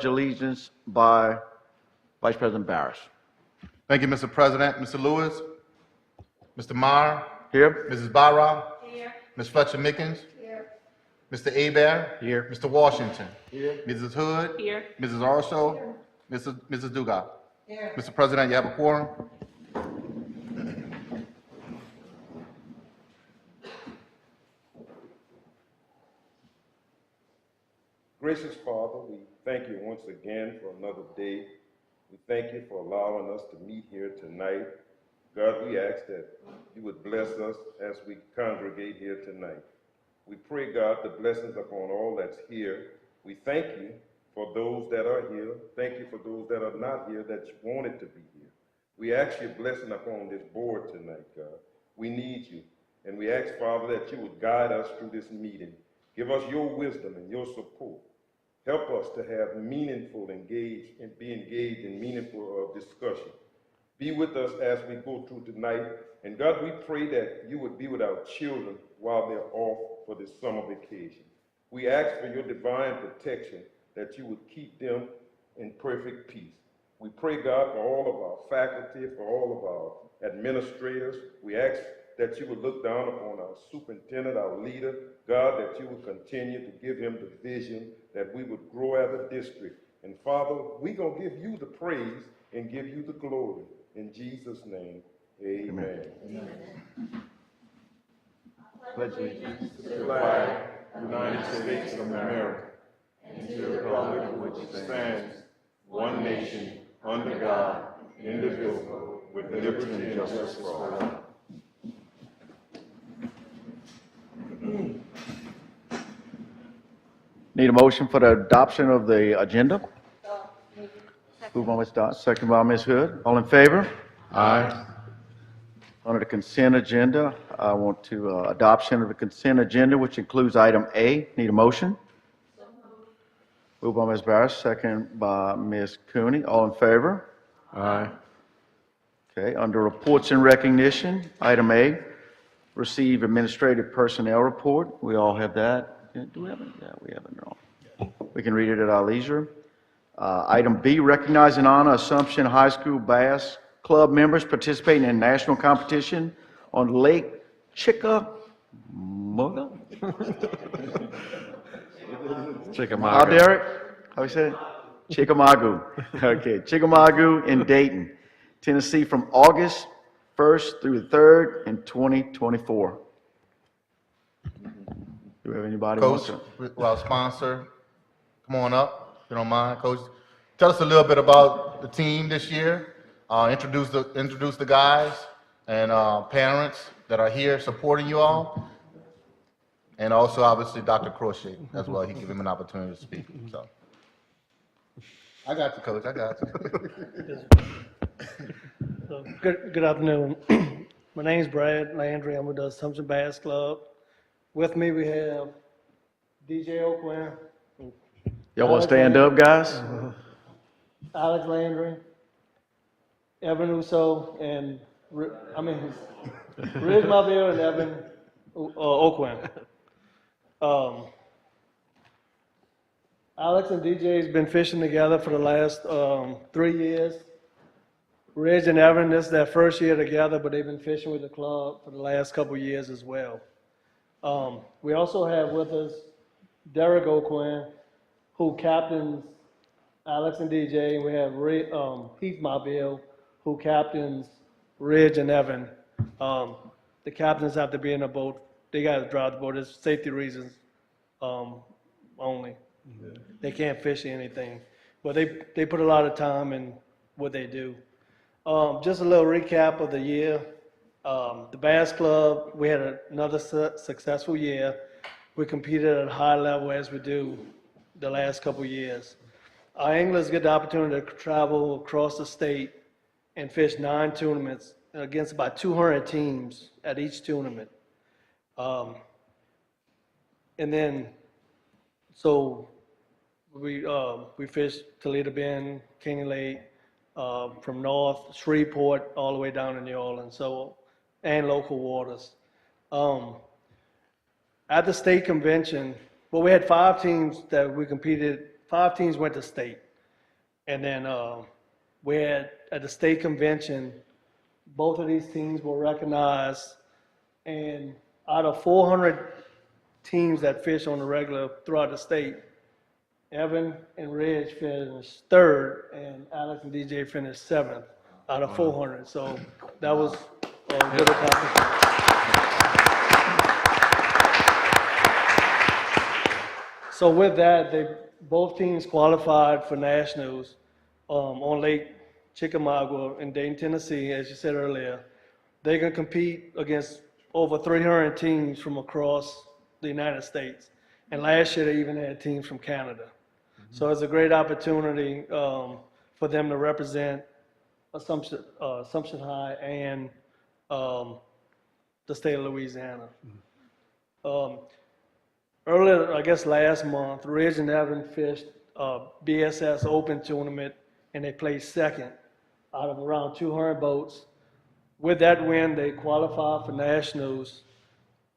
Allegiance by Vice President Barris. Thank you, Mr. President. Mr. Lewis, Mr. Meyer, Here. Mrs. Barra, Ms. Fletcher-Mickens, Mr. Hebert, Here. Mr. Washington, Here. Mrs. Hood, Here. Mrs. Arso, Mrs. Dugas. Mr. President, you have a quorum. Gracious Father, we thank you once again for another day. We thank you for allowing us to meet here tonight. God, we ask that you would bless us as we congregate here tonight. We pray, God, the blessings upon all that's here. We thank you for those that are here. Thank you for those that are not here that wanted to be here. We ask your blessing upon this board tonight, God. We need you. And we ask, Father, that you would guide us through this meeting. Give us your wisdom and your support. Help us to have meaningful be engaged in meaningful discussion. Be with us as we go through tonight. And God, we pray that you would be with our children while they're off for this summer vacation. We ask for your divine protection, that you would keep them in perfect peace. We pray, God, for all of our faculty, for all of our administrators. We ask that you would look down upon our superintendent, our leader. God, that you would continue to give him the vision, that we would grow as a district. And Father, we're going to give you the praise and give you the glory. In Jesus' name, amen. Amen. Pledge allegiance To the flag of the United States of America, and to the republic for which it stands, one nation, under God, indivisible, with liberty and justice for all. Need a motion for the adoption of the agenda? Moved by Ms. Dodds, second by Ms. Hood. All in favor? Aye. Under the consent agenda, I want to adoption of the consent agenda, which includes item A. Need a motion? Moved by Ms. Barris, second by Ms. Cooney. All in favor? Aye. Okay, under reports and recognition, item A, receive administrative personnel report. We all have that. Do we have it? Yeah, we have it all. We can read it at our leisure. Item B, recognize and honor Assumption High School Bass Club members participating in national competition on Lake Chickamauga. How, Derek? How we say it? Chickamauga. Okay, Chickamauga in Dayton, Tennessee, from August 1st through the 3rd in 2024. Do we have anybody? Coach, our sponsor, come on up, if you don't mind. Coach, tell us a little bit about the team this year. Introduce the guys and parents that are here supporting you all. And also, obviously, Dr. Crochet as well. He give him an opportunity to speak. So, I got you, Coach. I got you. Good afternoon. My name is Brad Landry. I'm with the Assumption Bass Club. With me, we have DJ Oakland. Y'all want to stand up, guys? Alex Landry, Evan Uso, and Riz Mobile and Evan Oakland. Alex and DJ's been fishing together for the last 3 years. Riz and Evan, this is their first year together, but they've been fishing with the club for the last couple years as well. We also have with us Derek Oakland, who captains Alex and DJ, and we have Heath Mobile, who captains Ridge and Evan. The captains have to be in a boat. They got to drive the boat. It's safety reasons only. Yeah. They can't fish anything. But they put a lot of time in what they do. Just a little recap of the year. The Bass Club, we had another successful year. We competed at a high level as we do the last couple years. Our anglers get the opportunity to travel across the state and fish 9 tournaments against about 200 teams at each tournament. And then, so we fished Toledo Bend, Caney Lake, from North Shreveport all the way down to New Orleans, and local waters. At the state convention, well, we had 5 teams that we competed. 5 teams went to state. And then we're at the state convention, both of these teams were recognized, and out of 400 teams that fish on the regular throughout the state, Evan and Reg finished third, and Alex and DJ finished seventh out of 400. So that was a good accomplishment. So with that, both teams qualified for nationals on Lake Chickamauga in Dayton, Tennessee, as you said earlier. They can compete against over 300 teams from across the United States. And last year, they even had teams from Canada. So it's a great opportunity for them to represent Assumption High and the state of Louisiana. Earlier, I guess last month, Reg and Evan fished BSS Open Tournament, and they placed second out of around 200 boats. With that win, they qualified for nationals,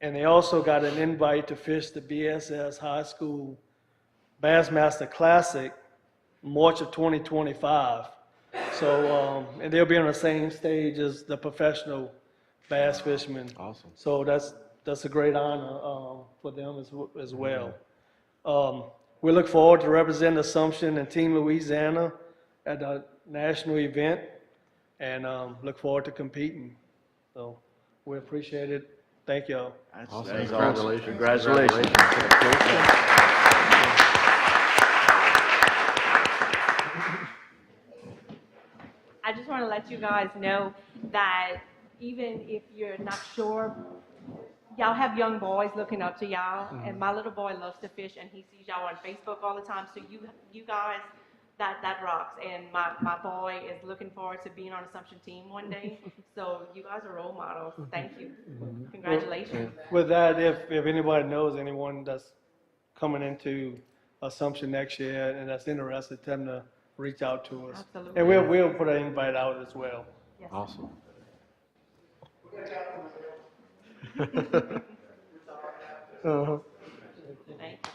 and they also got an invite to fish the BSS High School Bassmaster Classic, March of 2025. So, and they'll be on the same stage as the professional bass fishermen. Awesome. So that's a great honor for them as well. We look forward to representing Assumption and Team Louisiana at the national event, and look forward to competing. So we appreciate it. Thank y'all. Awesome. That's Congratulations. Congratulations. I just want to let you guys know that even if you're not sure, y'all have young boys looking up to y'all, and my little boy loves to fish, and he sees y'all on Facebook all the time. So you guys, that rocks. And my boy is looking forward to being on Assumption team one day. So you guys are role models. Thank you. Congratulations. With that, if anybody knows anyone that's coming into Assumption next year and that's interested, tell them to reach out to us. Absolutely. And we'll put an invite out as well. Yes. Awesome. Uh-huh. Thank you.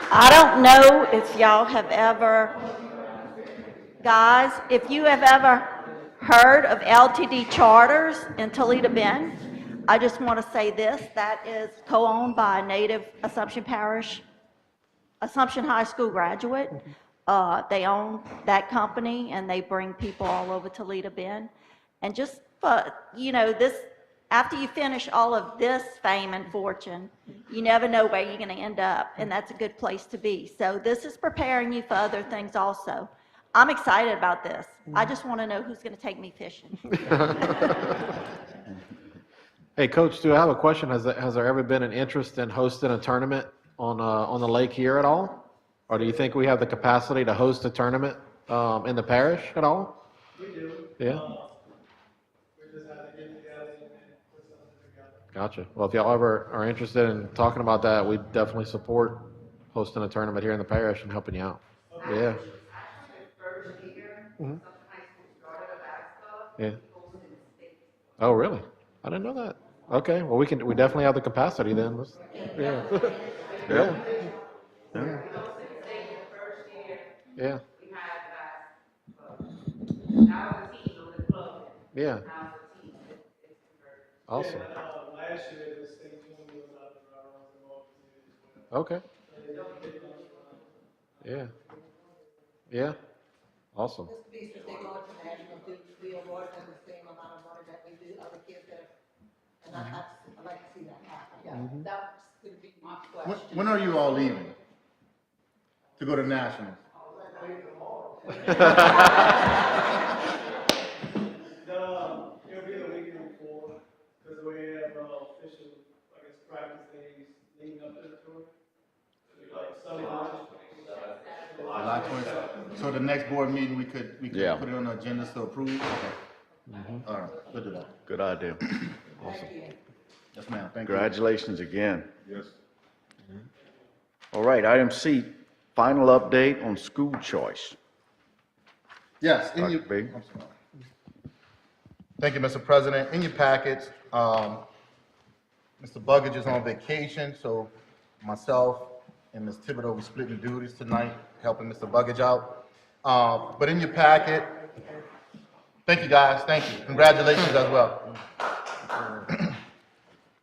I don't know if y'all have ever, guys, if you have ever heard of LTD Charters in Toledo Bend, I just want to say this, that is co-owned by a native Assumption Parish, Assumption High School graduate. They own that company, and they bring people all over Toledo Bend. And just for, this, after you finish all of this fame and fortune, you never know where you're going to end up, and that's a good place to be. So this is preparing you for other things also. I'm excited about this. I just want to know who's going to take me fishing. Hey, Coach, do I have a question? Has there ever been an interest in hosting a tournament on the lake here at all? Or do you think we have the capacity to host a tournament in the parish at all? We do. Yeah. We just have to get together and put something together. Gotcha. Well, if y'all ever are interested in talking about that, we definitely support hosting a tournament here in the parish and helping you out. Yeah. Mhm. Yeah. Oh, really? I didn't know that. Okay. Well, we definitely have the capacity then. Yeah. Yeah. Yeah. Yeah. Yeah. Awesome. Last year, the state tournament was out of our as well. Okay. Yeah. Yeah. Awesome. Just to be since they go international, we award them the same amount of money that we do other kids that, and I'd like to see that happen. Yeah, that's gonna be my question. When are you all leaving to go to nationals? It'll be the weekend before, because we have official, I guess, practice days leading up to the tour. Like Sunday night. July 20th. So the next board meeting, we could Yeah. put it on the agenda to approve? Okay. All right, we'll do that. Good idea. Yes, ma'am, thank you. Congratulations again. Yes. All right, item C, final update on school choice. Yes, in your, Dr. B. I'm sorry. Thank you, Mr. President. In your packets, Mr. Buggage is on vacation, so myself and Ms. Thibodeau, we splitting duties tonight, helping Mr. Buggage out. But in your packet, thank you, guys, thank you. Congratulations as well.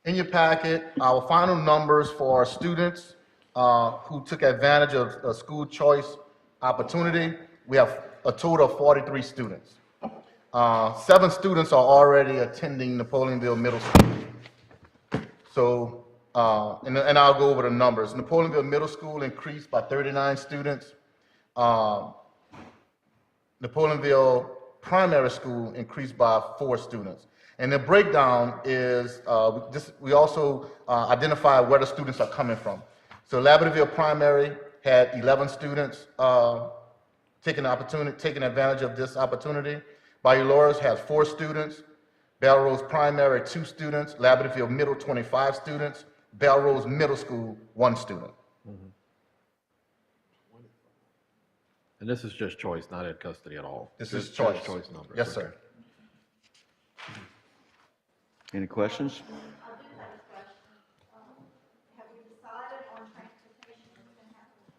In your packet, our final numbers for our students who took advantage of a school choice opportunity. We have a total of 43 students. 7 students are already attending Napoleonville Middle School. So, and I'll go over the numbers. Napoleonville Middle School increased by 39 students. Napoleonville Primary School increased by 4 students. And the breakdown is, we also identify where the students are coming from. So Labradorville Primary had 11 students taking advantage of this opportunity. Bayou Laurels has 4 students. Belrose Primary, 2 students. Labradorville Middle, 25 students. Belrose Middle School, 1 student. And this is just choice, not in custody at all? This is Just choice. Choice numbers? Yes, okay. sir. Any questions? I do have a question. Have we decided on transportation? What's going to happen with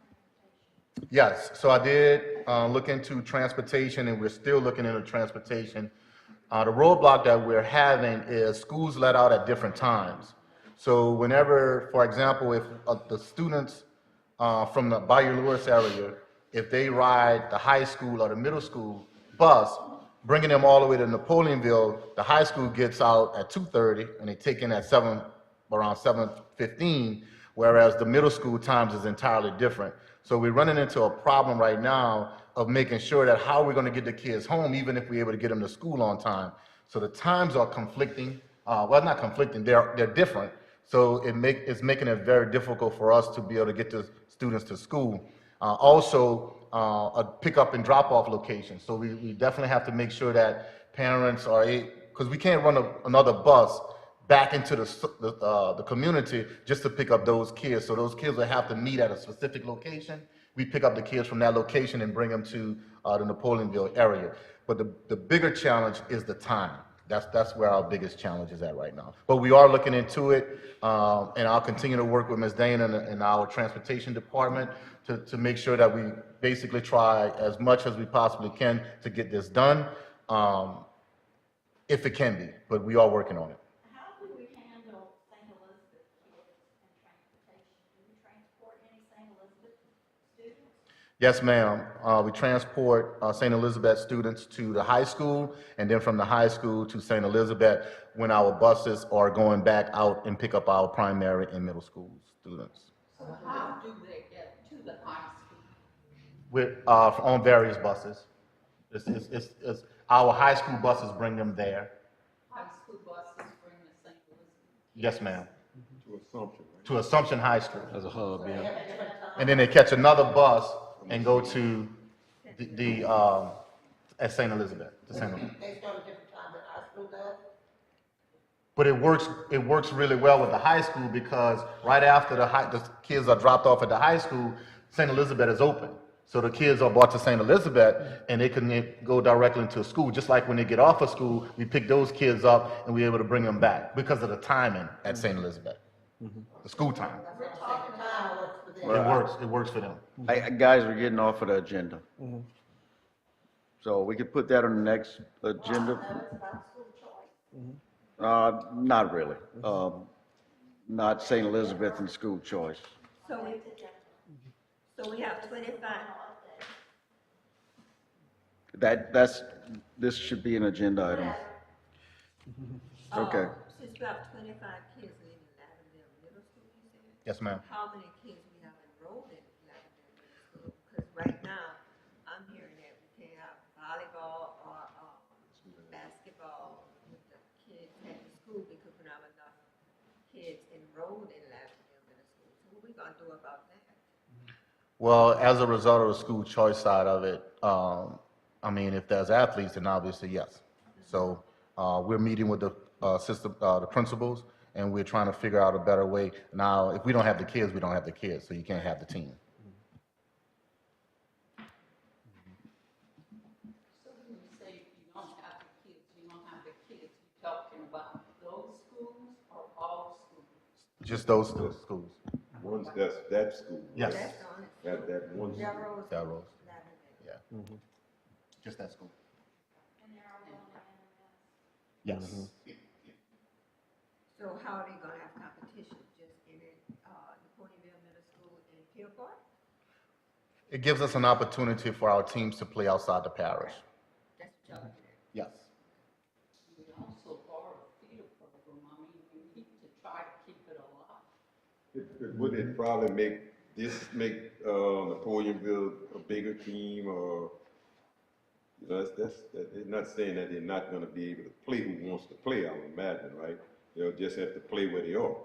transportation? Yes, so I did look into transportation, and we're still looking into transportation. The roadblock that we're having is schools let out at different times. So whenever, for example, if the students from the Bayou Lewis area, if they ride the high school or the middle school bus, bringing them all the way to Napoleonville, the high school gets out at 2:30 and they take in at around 7:15, whereas the middle school times is entirely different. So we're running into a problem right now of making sure that how we're going to get the kids home, even if we're able to get them to school on time. So the times are conflicting. Well, not conflicting, they're different. So it's making it very difficult for us to be able to get the students to school. Also, a pickup and drop-off location. So we definitely have to make sure that parents are, because we can't run another bus back into the community just to pick up those kids. So those kids will have to meet at a specific location. We pick up the kids from that location and bring them to the Napoleonville area. But the bigger challenge is the time. That's where our biggest challenge is at right now. But we are looking into it, and I'll continue to work with Ms. Dana and our transportation department to make sure that we basically try as much as we possibly can to get this done, if it can be, but we are working on it. How do we handle St. Elizabeth kids and transportation? Do we transport any St. Elizabeth students? Yes, ma'am. We transport St. Elizabeth students to the high school, and then from the high school to St. Elizabeth when our buses are going back out and pick up our primary and middle school students. So how do they get to the high school? With, on various buses. It's our high school buses bring them there. High school buses bring the St. Elizabeth? Yes, ma'am. To Assumption, right? To Assumption High School. As a hub, yeah. And then they catch another bus and go to at St. Elizabeth, to St. Elizabeth. They start a different time than high school does? But it works really well with the high school because right after the kids are dropped off at the high school, St. Elizabeth is open. So the kids are brought to St. Elizabeth and they can go directly into school. Just like when they get off of school, we pick those kids up and we're able to bring them back because of the timing at St. Elizabeth. The school time. We're talking time works for them. It works for them. Guys, we're getting off of the agenda. So we could put that on the next agenda. It's about school choice. Not really. Not St. Elizabeth and school choice. So we have 25. This should be an agenda item. Okay. Since we have 25 kids in Lavendale Middle School, you said, Yes, ma'am. how many kids we have enrolled in Lavendale Middle School? Because right now, I'm hearing that we can't have volleyball or basketball with the kids at the school because we don't have enough kids enrolled in Lavendale Middle School. So what we gonna do about that? Well, as a result of the school choice side of it, I mean, if there's athletes, then obviously, yes. So we're meeting with the the principals, and we're trying to figure out a better way. Now, if we don't have the kids, we don't have the kids, so you can't have the team. So when you say you don't have the kids, you talking about those schools or all schools? Just those schools. One's that school. Yes. That's the only. That one. Delrose. Delrose. Lavender. Yeah. Just that school. Yes. So how are they gonna have competition, just in it, the Ponyville Middle School and Pier Park? It gives us an opportunity for our teams to play outside the parish. That's what y'all looking at. Yes. We also are a feeder program, I mean, we need to try to keep it alive. Would it probably make Napoleonville a bigger team, or, you know, they're not saying that they're not gonna be able to play who wants to play, I would imagine, right? They'll just have to play where they are.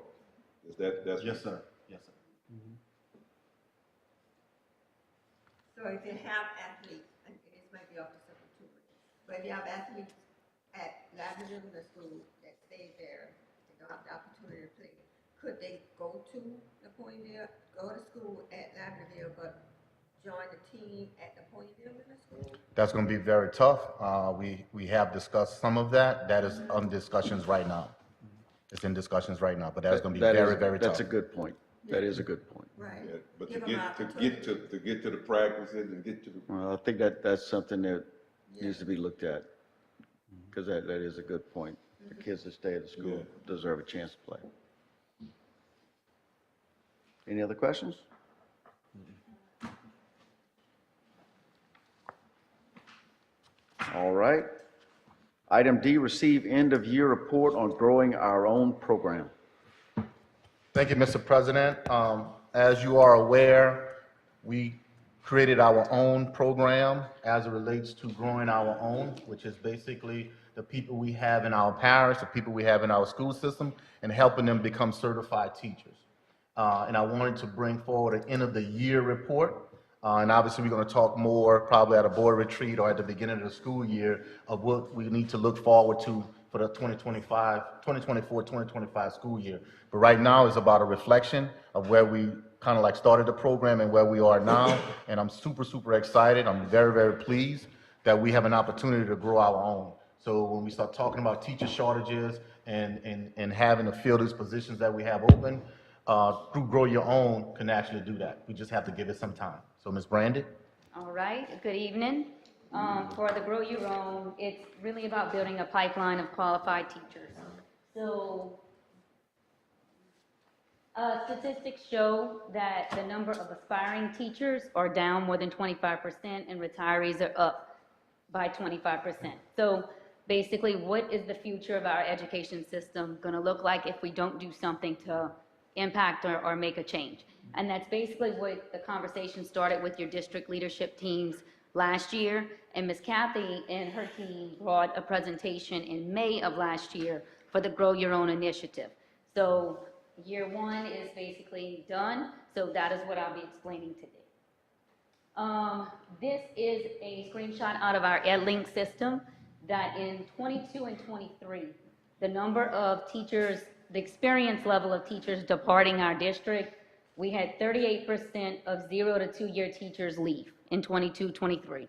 That's? Yes, sir. Yes, sir. So if you have athletes, and this might be off the subject too, but if you have athletes at Lavender Middle School that stay there, they don't have the opportunity to play, could they go to Napoleonville, go to school at Lavendale, but join the team at Napoleonville Middle School? That's going to be very tough. We have discussed some of that. That is on discussions right now. It's in discussions right now, but that's going to be That is- very, very tough. That's a good point. That is a good point. Right. Yeah, but Give to them opportunity. get to the practices and get to the, Well, I think that's something that needs to be looked at, because that is a good point. The kids that stay at the school Yeah. deserve a chance to play. Any other questions? All right. Item D, receive end-of-year report on growing our own program. Thank you, Mr. President. As you are aware, we created our own program as it relates to growing our own, which is basically the people we have in our parish, the people we have in our school system, and helping them become certified teachers. And I wanted to bring forward an end-of-the-year report. And obviously, we're going to talk more probably at a board retreat or at the beginning of the school year of what we need to look forward to for the 2024-2025 school year. But right now is about a reflection of where we kind of like started the program and where we are now. And I'm super, super excited. I'm very, very pleased that we have an opportunity to grow our own. So when we start talking about teacher shortages and having to fill these positions that we have open, through Grow Your Own can actually do that. We just have to give it some time. So Ms. Brandy? All right, good evening. For the Grow Your Own, it's really about building a pipeline of qualified teachers. So statistics show that the number of aspiring teachers are down more than 25% and retirees are up by 25%. So basically, what is the future of our education system going to look like if we don't do something to impact or make a change? And that's basically what the conversation started with your district leadership teams last year. And Ms. Kathy and her team brought a presentation in May of last year for the Grow Your Own initiative. So year one is basically done. So that is what I'll be explaining today. This is a screenshot out of our EdLink system that in 22 and 23, the number of teachers, the experience level of teachers departing our district, we had 38% of 0 to 2 year teachers leave in 22-23.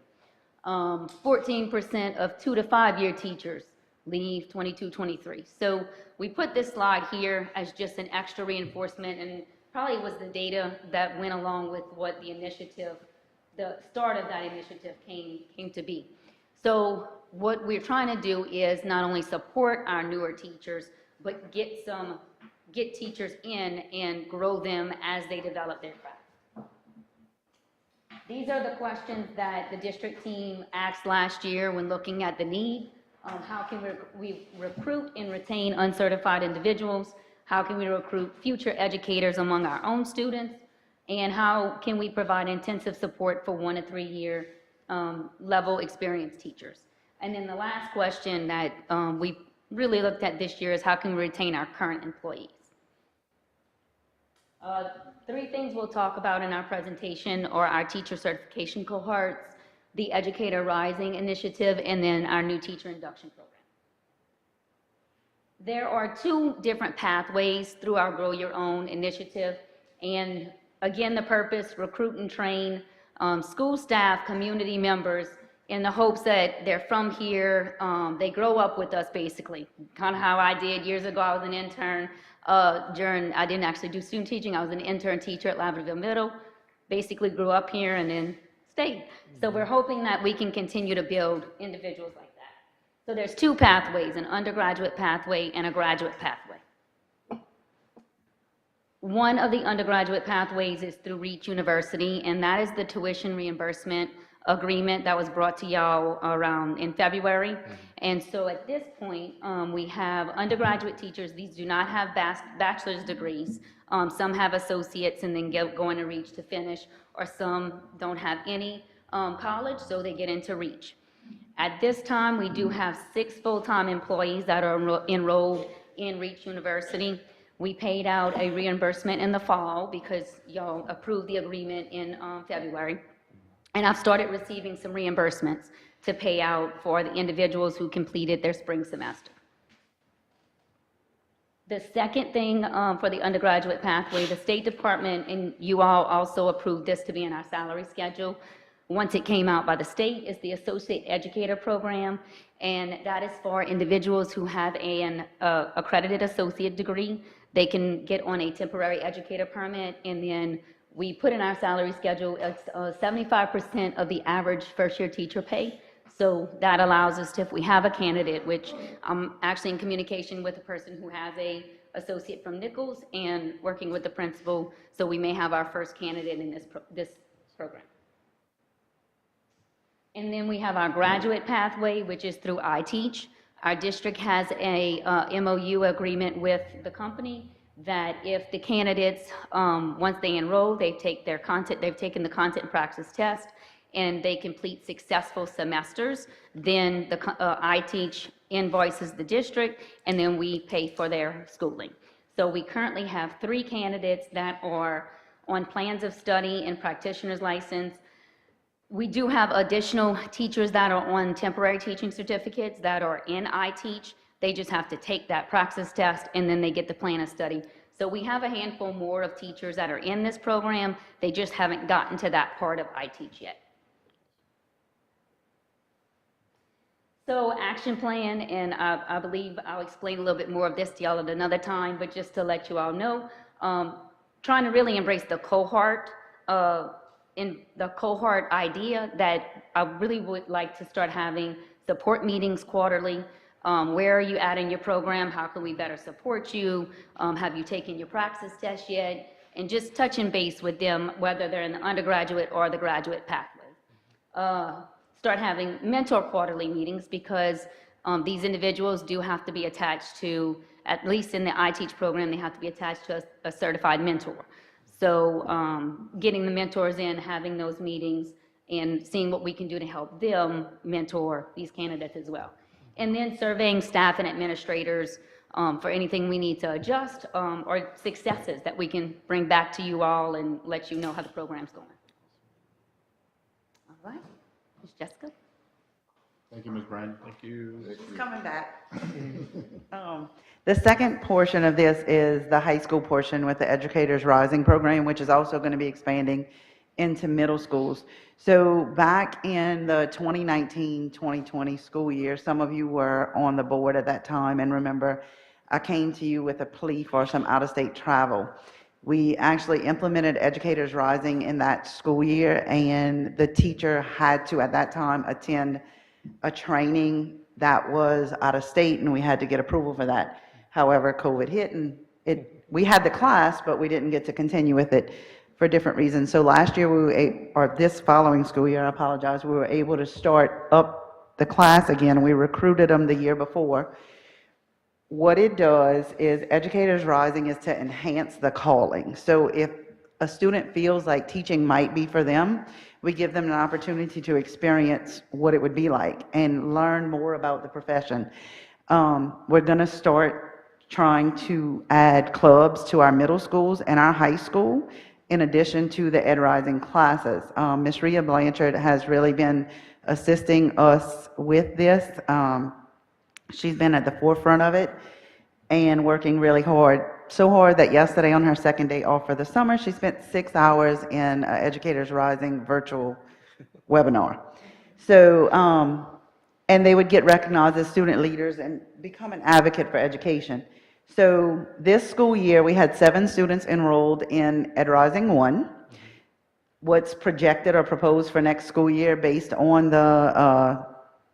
14% of 2 to 5 year teachers leave 22-23. So we put this slide here as just an extra reinforcement, and probably was the data that went along with what the initiative, the start of that initiative came to be. So what we're trying to do is not only support our newer teachers, but get teachers in and grow them as they develop their craft. These are the questions that the district team asked last year when looking at the need. How can we recruit and retain uncertified individuals? How can we recruit future educators among our own students? And how can we provide intensive support for 1 to 3 year level experienced teachers? And then the last question that we really looked at this year is how can we retain our current employees? 3 things we'll talk about in our presentation are our teacher certification cohorts, the Educator Rising initiative, and then our new teacher induction program. There are two different pathways through our Grow Your Own initiative. And again, the purpose, recruit and train school staff, community members, in the hopes that they're from here, they grow up with us basically. Kind of how I did years ago. I was an intern I didn't actually do student teaching. I was an intern teacher at Laverdale Middle. Basically grew up here and then stayed. So we're hoping that we can continue to build individuals like that. So there's two pathways, an undergraduate pathway and a graduate pathway. One of the undergraduate pathways is through Reach University, and that is the tuition reimbursement agreement that was brought to y'all around in February. And so at this point, we have undergraduate teachers. These do not have bachelor's degrees. Some have associates and then go into Reach to finish, or some don't have any college, so they get into Reach. At this time, we do have 6 full-time employees that are enrolled in Reach University. We paid out a reimbursement in the fall because y'all approved the agreement in February. And I've started receiving some reimbursements to pay out for the individuals who completed their spring semester. The second thing for the undergraduate pathway, the State Department and you all also approved this to be in our salary schedule. Once it came out by the state, is the Associate Educator Program, and that is for individuals who have an accredited associate degree. They can get on a temporary educator permit, and then we put in our salary schedule 75% of the average first-year teacher pay. So that allows us to, if we have a candidate, which I'm actually in communication with a person who has a associate from Nichols and working with the principal, so we may have our first candidate in this program. And then we have our graduate pathway, which is through iTeach. Our district has a MOU agreement with the company that if the candidates, once they enroll, they've taken the content and practice test, and they complete successful semesters, then the iTeach invoices the district, and then we pay for their schooling. So we currently have 3 candidates that are on plans of study and practitioner's license. We do have additional teachers that are on temporary teaching certificates that are in iTeach. They just have to take that praxis test, and then they get the plan of study. So we have a handful more of teachers that are in this program. They just haven't gotten to that part of iTeach yet. So action plan, and I believe I'll explain a little bit more of this to y'all at another time, but just to let you all know, trying to really embrace the cohort idea that I really would like to start having support meetings quarterly. Where are you at in your program? How can we better support you? Have you taken your praxis test yet? And just touching base with them, whether they're in the undergraduate or the graduate pathway. Start having mentor quarterly meetings because these individuals do have to be attached to, at least in the iTeach program, they have to be attached to a certified mentor. So getting the mentors in, having those meetings, and seeing what we can do to help them mentor these candidates as well. And then surveying staff and administrators for anything we need to adjust or successes that we can bring back to you all and let you know how the program's going. All right, Ms. Jessica. Thank you, Ms. Brandon. Thank you. She's coming back. The second portion of this is the high school portion with the Educators Rising program, which is also going to be expanding into middle schools. So back in the 2019-2020 school year, some of you were on the board at that time, and remember, I came to you with a plea for some out-of-state travel. We actually implemented Educators Rising in that school year, and the teacher had to, at that time, attend a training that was out of state, and we had to get approval for that. However, COVID hit, and we had the class, but we didn't get to continue with it for different reasons. So last year, or this following school year, I apologize, we were able to start up the class again. We recruited them the year before. What it does is Educators Rising is to enhance the calling. So if a student feels like teaching might be for them, we give them an opportunity to experience what it would be like and learn more about the profession. We're going to start trying to add clubs to our middle schools and our high school, in addition to the Ed Rising classes. Ms. Rhea Blanchard has really been assisting us with this. She's been at the forefront of it, and working really hard. So hard that yesterday on her second day off for the summer, she spent 6 hours in Educators Rising virtual webinar. So, and they would get recognized as student leaders and become an advocate for education. So this school year, we had 7 students enrolled in Ed Rising 1. What's projected or proposed for next school year based on the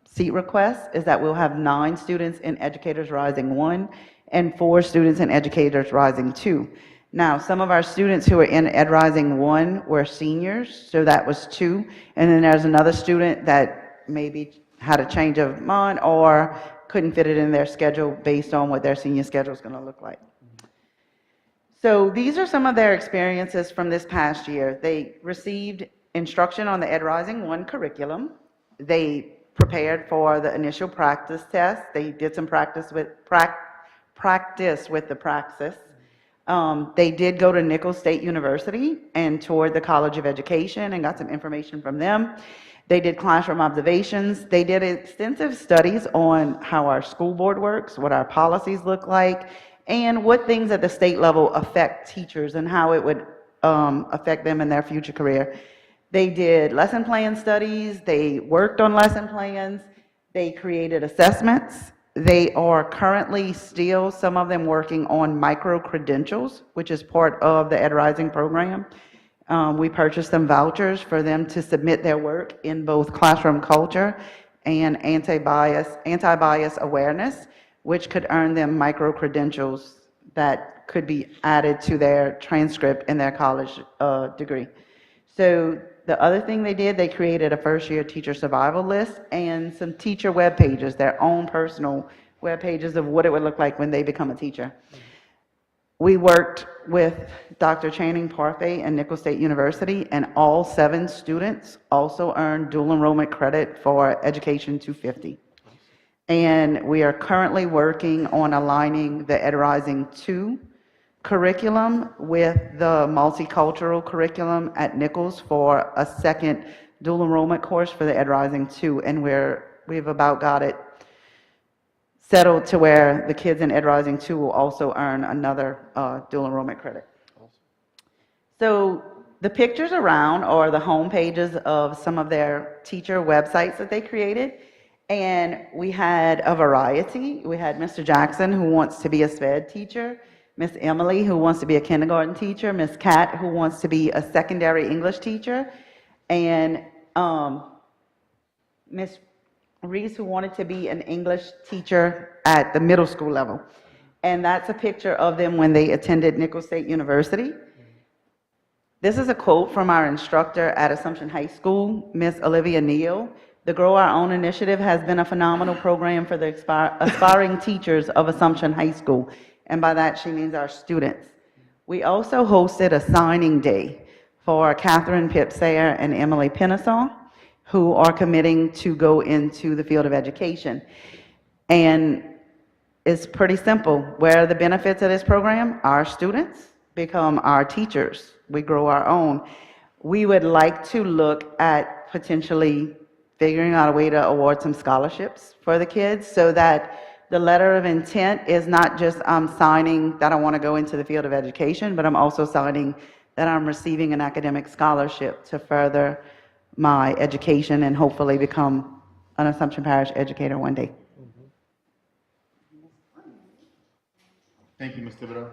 seat request is that we'll have 9 students in Educators Rising 1 and 4 students in Educators Rising 2. Now, some of our students who are in Ed Rising 1 were seniors, so that was 2. And then there's another student that maybe had a change of mind or couldn't fit it in their schedule based on what their senior schedule is going to look like. So these are some of their experiences from this past year. They received instruction on the Ed Rising 1 curriculum. They prepared for the initial practice test. They did some practice with the praxis. They did go to Nichols State University and toured the College of Education and got some information from them. They did classroom observations. They did extensive studies on how our school board works, what our policies look like, and what things at the state level affect teachers and how it would affect them in their future career. They did lesson plan studies. They worked on lesson plans. They created assessments. They are currently still, some of them working on micro-credentials, which is part of the Ed Rising program. We purchased some vouchers for them to submit their work in both classroom culture and anti-bias awareness, which could earn them micro-credentials that could be added to their transcript in their college degree. So the other thing they did, they created a first-year teacher survival list and some teacher web pages, their own personal web pages of what it would look like when they become a teacher. We worked with Dr. Channing Parfait and Nichols State University, and all 7 students also earned dual enrollment credit for Education 250. And we are currently working on aligning the Ed Rising 2 curriculum with the multicultural curriculum at Nichols for a second dual enrollment course for the Ed Rising 2, and we've about got it settled to where the kids in Ed Rising 2 will also earn another dual enrollment credit. So the pictures around are the home pages of some of their teacher websites that they created, and we had a variety. We had Mr. Jackson, who wants to be a SPED teacher, Miss Emily, who wants to be a kindergarten teacher, Miss Kat, who wants to be a secondary English teacher, and Miss Reese, who wanted to be an English teacher at the middle school level. And that's a picture of them when they attended Nichols State University. This is a quote from our instructor at Assumption High School, Miss Olivia Neal. The Grow Our Own initiative has been a phenomenal program for the aspiring teachers of Assumption High School. And by that, she means our students. We also hosted a signing day for Catherine Pipsayer and Emily Pennasaw, who are committing to go into the field of education. And it's pretty simple. Where are the benefits of this program? Our students become our teachers. We grow our own. We would like to look at potentially figuring out a way to award some scholarships for the kids so that the letter of intent is not just I'm signing that I want to go into the field of education, but I'm also signing that I'm receiving an academic scholarship to further my education and hopefully become an Assumption Parish educator one day. Thank you, Ms. Thibodeau.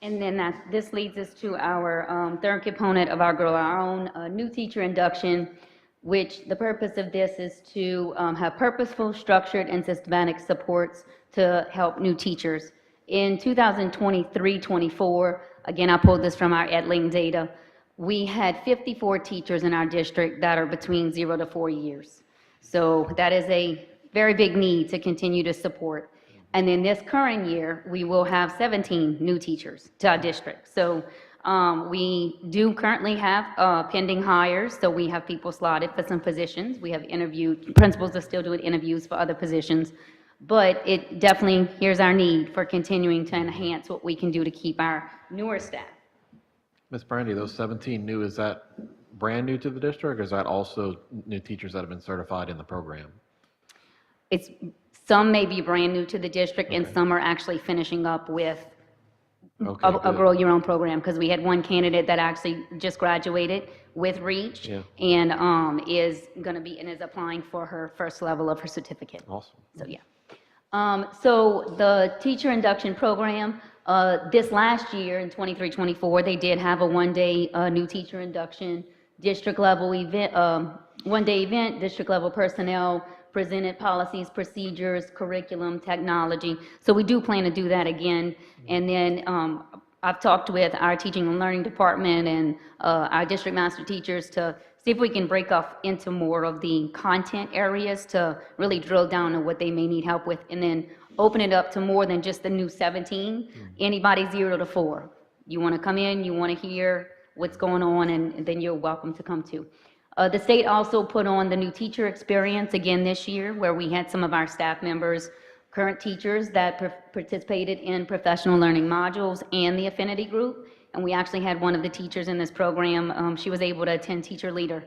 And then this leads us to our third component of our Grow Our Own new teacher induction, which the purpose of this is to have purposeful, structured, and systematic supports to help new teachers. In 2023-24, again, I pulled this from our EdLink data, we had 54 teachers in our district that are between 0 to 4 years. So that is a very big need to continue to support. And in this current year, we will have 17 new teachers to our district. So we do currently have pending hires, so we have people slotted for some positions. We have principals are still doing interviews for other positions, but it definitely, here's our need for continuing to enhance what we can do to keep our newer staff. Ms. Brandy, those 17 new, is that brand new to the district, or is that also new teachers that have been certified in the program? It's Some may be brand new to the district, and some are actually finishing up with Okay, a good. Grow Your Own program, because we had one candidate that actually just graduated with REACH, Yeah. and is going to be, and is applying for her first level of her certificate. Awesome. So, yeah. So the teacher induction program, this last year in 23-24, they did have a one-day new teacher induction, district level event, one-day event, district level personnel presented policies, procedures, curriculum, technology. So we do plan to do that again. And then I've talked with our teaching and learning department and our district master teachers to see if we can break off into more of the content areas to really drill down on what they may need help with, and then open it up to more than just the new 17. Anybody 0 to 4. You want to come in, you want to hear what's going on, and then you're welcome to come too. The state also put on the new teacher experience again this year, where we had some of our staff members, current teachers that participated in professional learning modules and the affinity group. And we actually had one of the teachers in this program, she was able to attend teacher leader.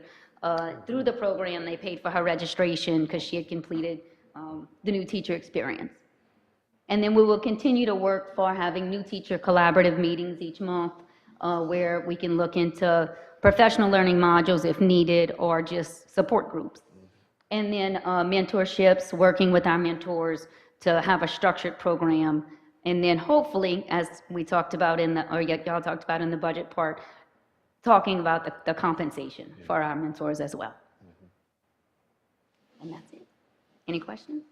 Through the program, they paid for her registration because she had completed the new teacher experience. And then we will continue to work for having new teacher collaborative meetings each month, where we can look into professional learning modules if needed, or just support groups. And then mentorships, working with our mentors to have a structured program. And then hopefully, as we talked about or y'all talked about in the budget part, talking about the compensation for our mentors as well. And that's it. Any questions?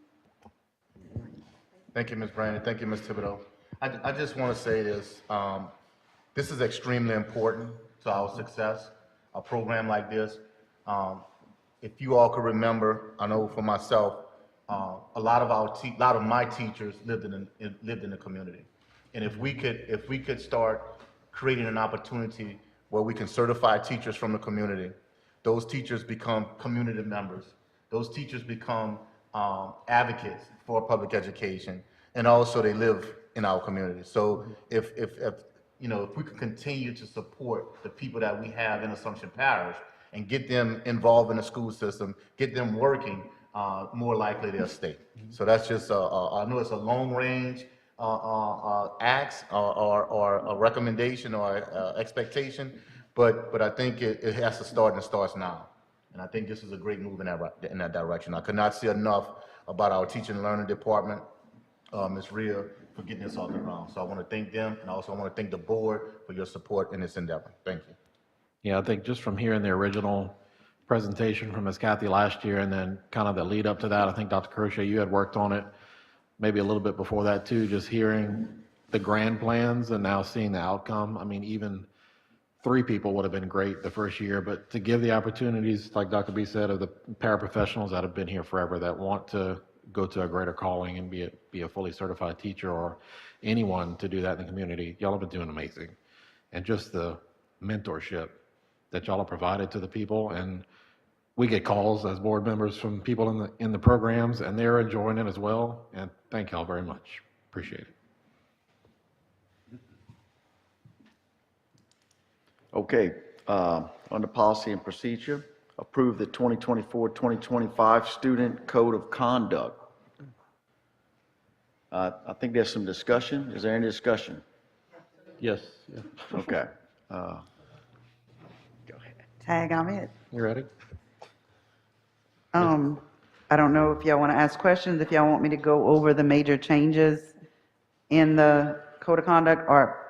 Thank you, Ms. Brandon. Thank you, Ms. Thibodeau. I just want to say this. This is extremely important to our success, a program like this. If you all could remember, I know for myself, a lot of my teachers lived in the community. And if we could start creating an opportunity where we can certify teachers from the community, those teachers become community members. Those teachers become advocates for public education, and also they live in our community. So if we can continue to support the people that we have in Assumption Parish and get them involved in the school system, get them working, more likely they'll stay. So that's just, I know it's a long range ask or a recommendation or expectation, but I think it has to start, and it starts now. And I think this is a great move in that direction. I could not say enough about our teaching and learning department, Ms. Rhea, for getting this off the ground. So I want to thank them, and also I want to thank the board for your support in this endeavor. Thank you. Yeah, I think just from hearing the original presentation from Ms. Kathy last year, and then kind of the lead up to that, I think Dr. Kershaw, you had worked on it maybe a little bit before that too, just hearing the grand plans and now seeing the outcome. I mean, even 3 people would have been great the first year, but to give the opportunities, like Dr. B said, of the paraprofessionals that have been here forever that want to go to a greater calling and be a fully certified teacher, or anyone to do that in the community, y'all have been doing amazing. And just the mentorship that y'all have provided to the people, and we get calls as board members from people in the programs, and they're enjoying it as well. And thank y'all very much. Appreciate it. Okay, under policy and procedure, approve the 2024-2025 Student Code of Conduct. I think there's some discussion. Is there any discussion? Yes. Yeah. Okay. Tag, I'm it. You ready? I don't know if y'all want to ask questions, if y'all want me to go over the major changes in the code of conduct, or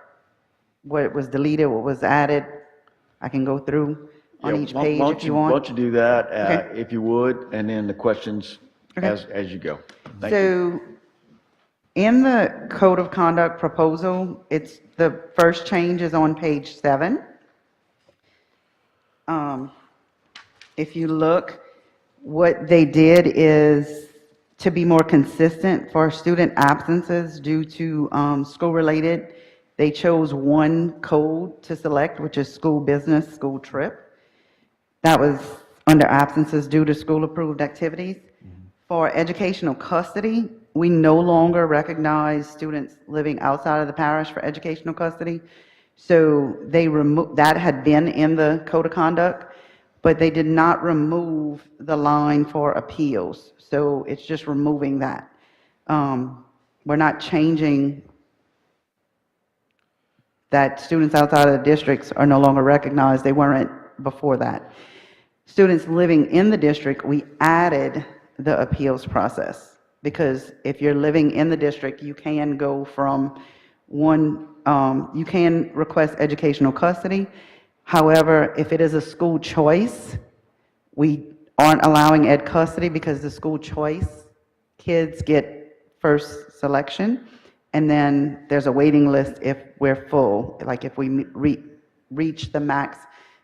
what was deleted, what was added. I can go through on each page if you want. Why don't you do that, Okay. if you would, and then the questions Okay. as you go. Thank you. So, in the code of conduct proposal, it's, the first change is on page 7. If you look, what they did is to be more consistent for student absences due to school-related, they chose one code to select, which is school business, school trip. That was under absences due to school-approved activities. For educational custody, we no longer recognize students living outside of the parish for educational custody. So they removed, that had been in the code of conduct, but they did not remove the line for appeals. So it's just removing that. We're not changing that students outside of the districts are no longer recognized. They weren't before that. Students living in the district, we added the appeals process, because if you're living in the district, you can go from one, you can request educational custody. However, if it is a school choice, we aren't allowing ed custody, because the school choice kids get first selection, and then there's a waiting list if we're full, like if we reach the max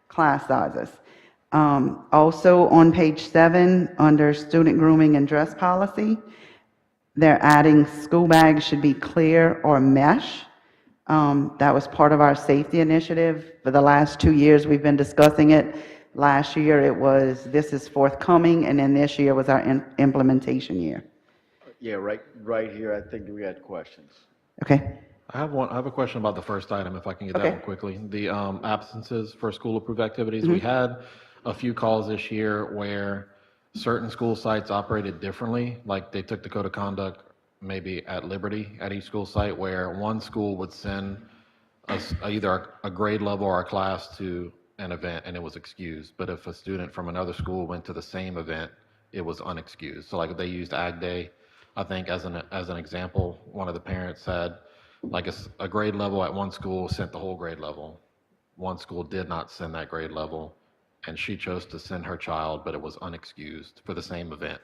class sizes. Also on page 7, under student grooming and dress policy, they're adding school bags should be clear or mesh. That was part of our safety initiative. For the last 2 years, we've been discussing it. Last year, it was, this is forthcoming, and then this year was our implementation year. Yeah, right here, I think we had questions. Okay? I have a question about the first item, if I can get that Okay. one quickly. The absences for school-approved activities. We had a few calls this year where certain school sites operated differently, like they took the code of conduct maybe at Liberty at each school site, where one school would send us either a grade level or a class to an event and it was excused. But if a student from another school went to the same event, it was unexcused. So like they used Ag Day, I think as an example, one of the parents said, like a grade level at one school sent the whole grade level. One school did not send that grade level, and she chose to send her child, but it was unexcused for the same event,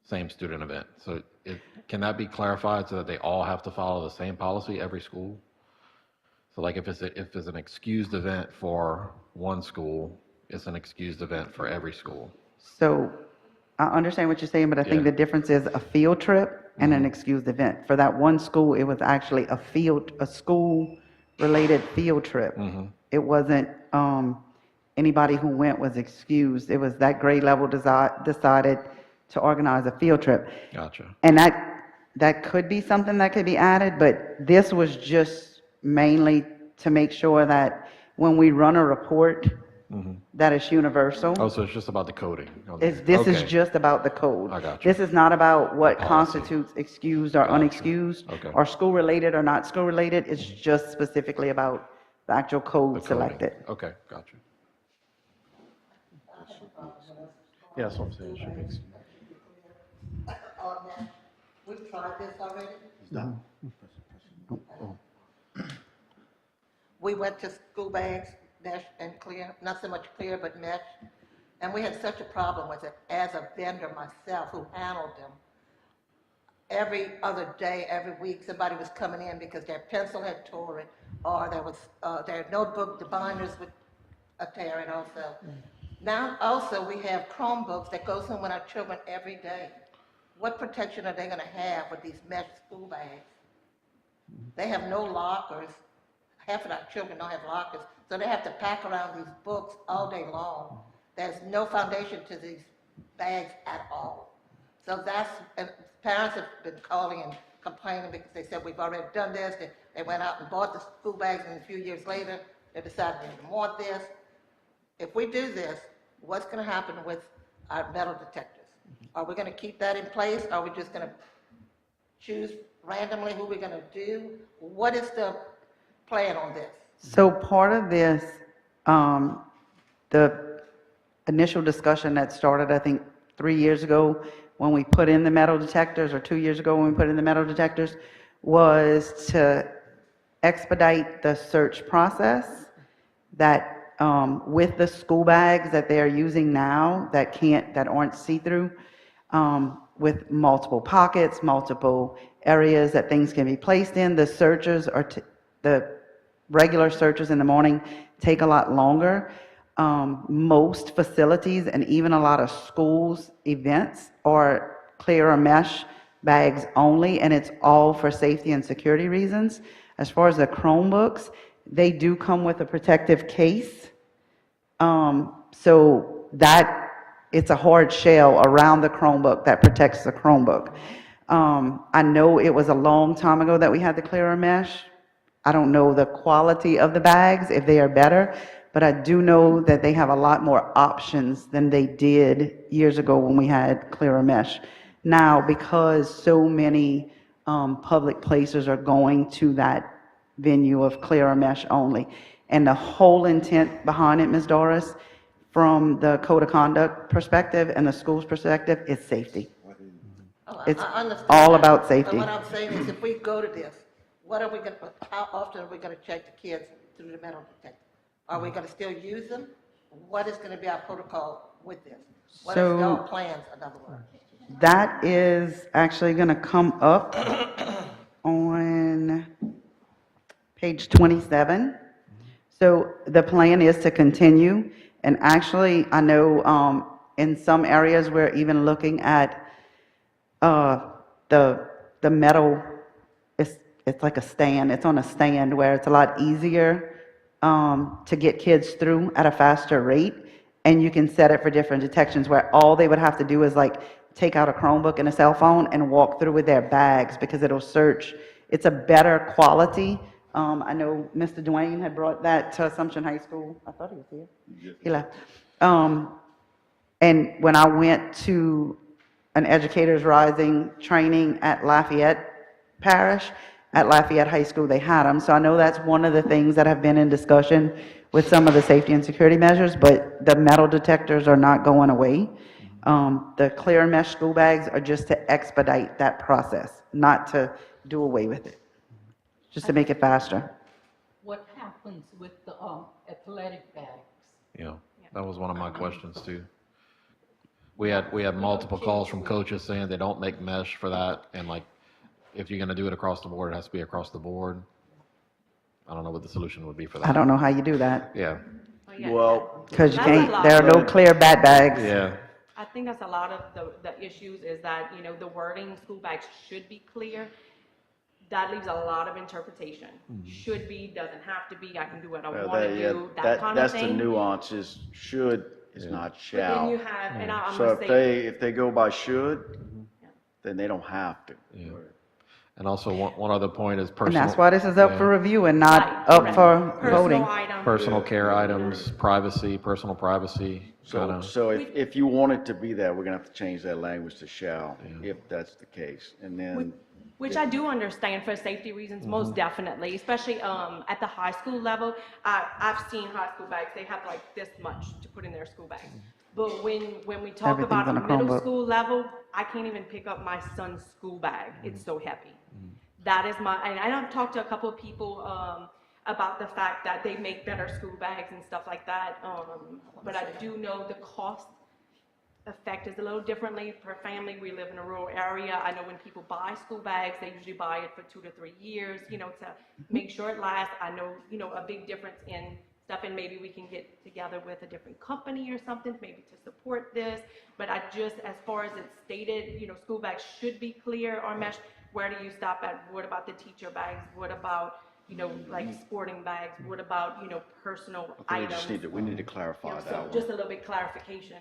same student event. So can that be clarified so that they all have to follow the same policy every school? So like if it's an excused event for one school, it's an excused event for every school. So I understand what you're saying, but I think Yeah. the difference is a field trip and an excused event. For that one school, it was actually a school-related field trip. It wasn't, anybody who went was excused. It was that grade level decided to organize a field trip. Gotcha. And that could be something that could be added, but this was just mainly to make sure that when we run a report, that it's universal. Oh, so it's just about the coding. This is Okay. just about the code. I got you. This is not about what The policy. constitutes excused or Gotcha. unexcused, Okay. or school-related or not school-related. It's just specifically about the actual The code coding. selected. Okay, gotcha. Yeah, that's what I'm saying. It should be. On that, we've tried this already. We went to school bags, mesh and clear, not so much clear, but mesh. And we had such a problem with it as a vendor myself who handled them. Every other day, every week, somebody was coming in because their pencil had tore it, or there was, their notebook, the binders would tear it also. Now, also, we have Chromebooks that goes home with our children every day. What protection are they gonna have with these mesh school bags? They have no lockers. Half of our children don't have lockers, so they have to pack around these books all day long. There's no foundation to these bags at all. So that's, and parents have been calling and complaining because they said, we've already done this. They went out and bought the school bags, and a few years later, they decided they didn't want this. If we do this, what's gonna happen with our metal detectors? Are we gonna keep that in place? Are we just gonna choose randomly who we're gonna do? What is the plan on this? So part of this, the initial discussion that started, I think, 3 years ago, when we put in the metal detectors, or 2 years ago when we put in the metal detectors, was to expedite the search process, that with the school bags that they are using now that aren't see-through, with multiple pockets, multiple areas that things can be placed in, the searches are, the regular searches in the morning take a lot longer. Most facilities and even a lot of schools' events are clear or mesh bags only, and it's all for safety and security reasons. As far as the Chromebooks, they do come with a protective case. So that, it's a hard shell around the Chromebook that protects the Chromebook. I know it was a long time ago that we had the clearer mesh. I don't know the quality of the bags, if they are better, but I do know that they have a lot more options than they did years ago when we had clearer mesh. Now, because so many public places are going to that venue of clear mesh only, and the whole intent behind it, Ms. Doris, from the code of conduct perspective and the school's perspective, is safety. Oh, It's I understand all that. about But safety. what I'm saying is, if we go to this, what are we going, how often are we going to check the kids through the metal detector? Are we going to still use them? What is going to be our protocol with this? What is So- your plans, in other words? That is actually going to come up on page 27. So the plan is to continue, and actually, I know in some areas, we're even looking at the metal, it's like a stand, it's on a stand where it's a lot easier to get kids through at a faster rate, and you can set it for different detections where all they would have to do is like take out a Chromebook and a cell phone and walk through with their bags, because it'll search. It's a better quality. I know Mr. Dwayne had brought that to Assumption High School. I thought he was here. He left. And when I went to an Educators Rising training at Lafayette Parish, at Lafayette High School, they had them. So I know that's one of the things that have been in discussion with some of the safety and security measures, but the metal detectors are not going away. The clear mesh school bags are just to expedite that process, not to do away with it, just to make it faster. What happens with the athletic bags? Yeah, that was one of my questions too. We had multiple calls from coaches saying they don't make mesh for that, and like, if you're gonna do it across the board, it has to be across the board. I don't know what the solution would be for that. I don't know how you do that, Yeah, Oh, yeah. Well, because you That's a can't, lot. there are no clear bat bags. yeah. I think that's a lot of the issues is that, the wording, school bags should be clear. That leaves a lot of interpretation. Should be, doesn't have to be, I can do what I want to do, that kind of that's the thing. nuance, is should is not But shall. then you have, and I'm So gonna say, if they go by should, then they don't have to. Yeah. And also, one other point is And personal. that's why this is up for yeah, review and not Right, up correct. for Personal voting. item. Personal care items, privacy, personal privacy, kind of. So if you want it to be that, we're gonna have to change that language to shall, if that's the case. And then, which I do understand for safety reasons, most definitely, especially at the high school level. I've seen high school bags, they have like this much to put in their school bags. But when we talk about Everything's on a a middle Chromebook. school level, I can't even pick up my son's school bag. It's so heavy. That is and I've talked to a couple of people about the fact that they make better school bags and stuff like that. But I do know the cost effect is a little differently per family. We live in a rural area. I know when people buy school bags, they usually buy it for 2 to 3 years, to make sure it lasts. I know, a big difference in stuff, and maybe we can get together with a different company or something, maybe to support this. But I just, as far as it's stated, school bags should be clear or mesh. Where do you stop at? What about the teacher bags? What about, like sporting bags? What about, personal items? we need to clarify that So one. just a little bit clarification.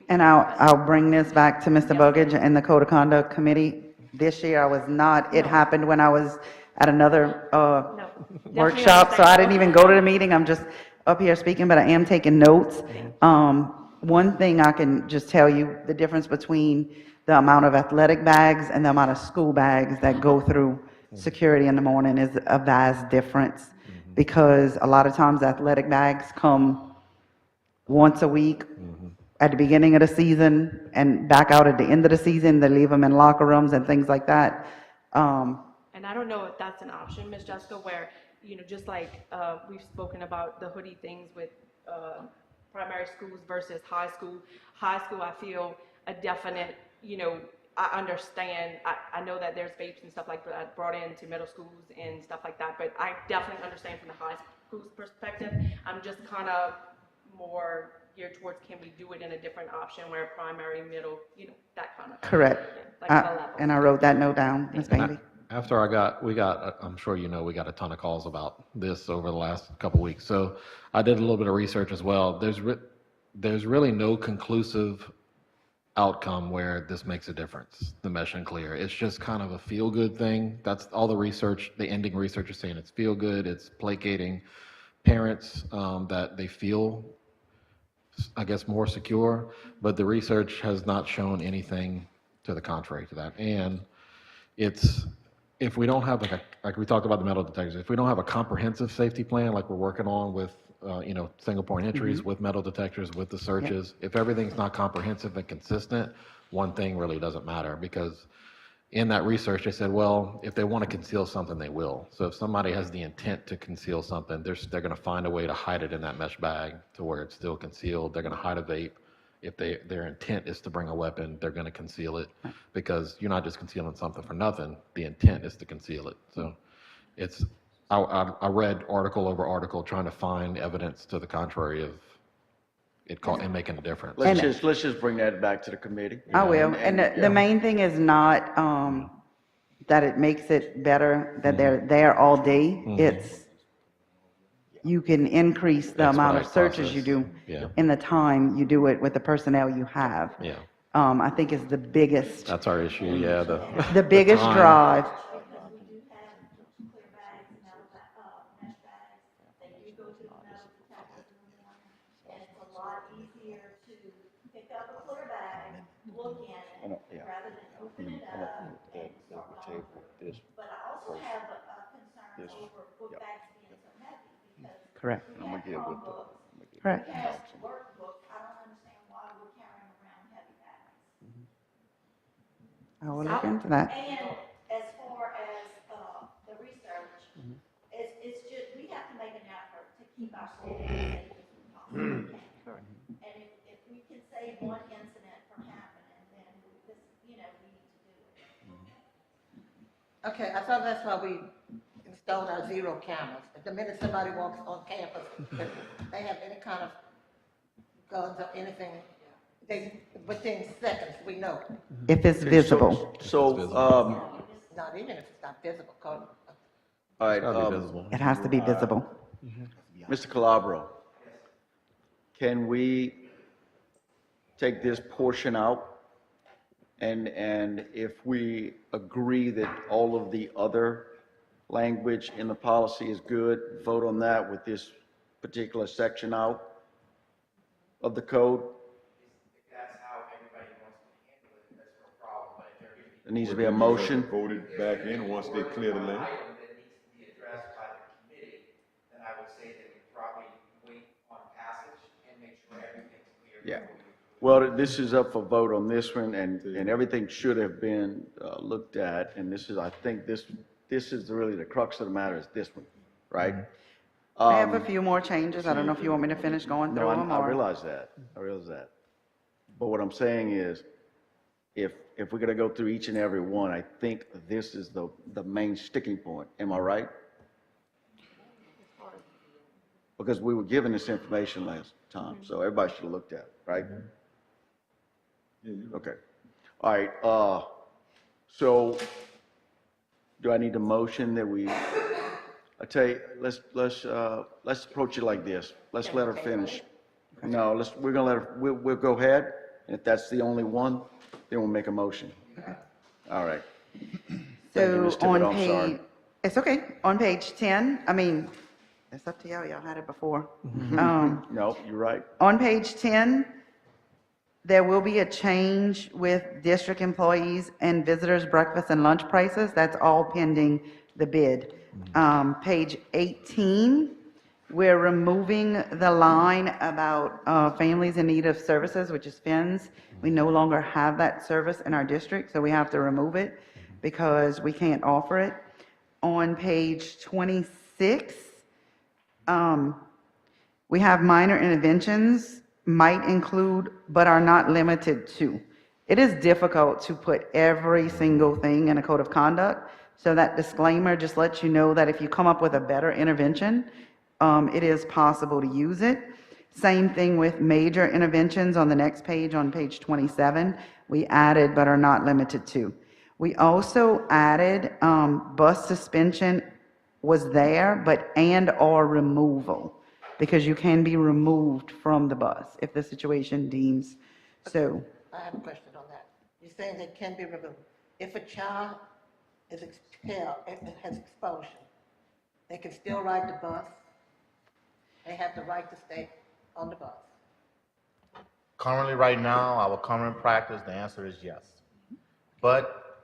And I'll bring this back to Mr. Buggage and the Code of Conduct Committee. This year, I was not, it happened when I was at another No, definitely workshop, so I understand. didn't even go to the meeting. I'm just up here speaking, but I am taking notes. One thing I can just tell you, the difference between the amount of athletic bags and the amount of school bags that go through security in the morning is a vast difference, because a lot of times athletic bags come once a week at the beginning of the season and back out at the end of the season. They leave them in locker rooms and things like that. And I don't know if that's an option, Ms. Jessica, where, just like we've spoken about the hoodie things with primary schools versus high school. High school, I feel a definite, I understand. I know that there's vapes and stuff like that brought into middle schools and stuff like that, but I definitely understand from the high school's perspective. I'm just kind of more geared towards, can we do it in a different option where primary, middle, that kind of. Correct. Like a level. And I wrote that note down, Ms. Bailey. After we got, I'm sure we got a ton of calls about this over the last couple weeks. So I did a little bit of research as well. There's really no conclusive outcome where this makes a difference, the mesh and clear. It's just kind of a feel-good thing. That's all the research, the ending research is saying it's feel-good, it's placating parents, that they feel, I guess, more secure, but the research has not shown anything to the contrary to that. And it's, if we don't have like we talked about the metal detectors, if we don't have a comprehensive safety plan like we're working on with, single point entries, with metal detectors, with the searches, if everything's not comprehensive and consistent, one thing really doesn't matter, because in that research, they said, well, if they want to conceal something, they will. So if somebody has the intent to conceal something, they're going to find a way to hide it in that mesh bag to where it's still concealed. They're going to hide a vape. If their intent is to bring a weapon, they're going to conceal it, because you're not just concealing something for nothing. The intent is to conceal it. So it's, I read article over article trying to find evidence to the contrary of it making a difference. Let's just bring that back to the committee. I will. And the main thing is not that it makes it better, that they're there all day. It's, you can increase the amount of Expedite searches you process. do Yeah. in the time you do it with the personnel you have. Yeah, I think is the biggest, that's our issue. Yeah, the biggest time. drive. Because we do have clear bags, mesh bags, they do go to the metal detectors in the morning, and it's a lot easier to pick up a clear bag, look in it, rather than open it up and start going through it. But I also have a concern over book bags being so heavy, because Correct. we have Chromebooks, Correct. we have workbooks, I don't understand why we're carrying around heavy bags. I will look into that. And as far as, the research, it's just, we have to make an effort to keep our schools as safe as we possibly can. And if we can save one incident from happening, then this, we need to do it. Okay, I thought that's why we installed our zero cameras. The minute somebody walks on campus, if they have any kind of guns or anything, within seconds, we know. If it's visible. Not even if it's not visible, 'cause All right, Gotta be visible. It has to be visible. Mr. Calabro, can we take this portion out? And if we agree that all of the other language in the policy is good, vote on that with this particular section out of the code? If that's how everybody wants to handle it, that's no problem, but if there is There needs to be a motion. Voted back in once they clear the lane. item that needs to be addressed by the committee, then I would say that we probably wait on passage and make sure everything's clear. Yeah. Well, this is up for vote on this one, and everything should have been looked at, and this is, I think, this is really the crux of the matter, is this one, right? I have a few more changes. I don't know if you want me to finish going through No, them I or. realize that, But what I'm saying is, if we're gonna go through each and every one, I think this is the main sticking point, am I right? Because we were given this information last time, so everybody should have looked at it, right? Okay. All right, so do I need a motion that we, I tell you, let's approach it like this. Let's let her finish. No, we're gonna let her, we'll go ahead, and if that's the only one, then we'll make a motion. All right. Thank you, Ms. So Tippett, on I'm sorry. page, it's okay, on page 10, I mean, it's up to y'all had it before. No, you're right. On page 10, there will be a change with district employees and visitors' breakfast and lunch prices. That's all pending the bid. Page 18, we're removing the line about families in need of services, which is FINS. We no longer have that service in our district, so we have to remove it because we can't offer it. On page 26, we have minor interventions, might include, but are not limited to. It is difficult to put every single thing in a code of conduct, so that disclaimer just lets you know that if you come up with a better intervention, it is possible to use it. Same thing with major interventions on the next page, on page 27, we added, but are not limited to. We also added bus suspension was there, but and/or removal, because you can be removed from the bus if the situation deems so. I have a question on that. You're saying they can be removed. If a child is expelled, has expulsion, they can still ride the bus? They have the right to stay on the bus? Currently, right now, our current practice, the answer is yes. But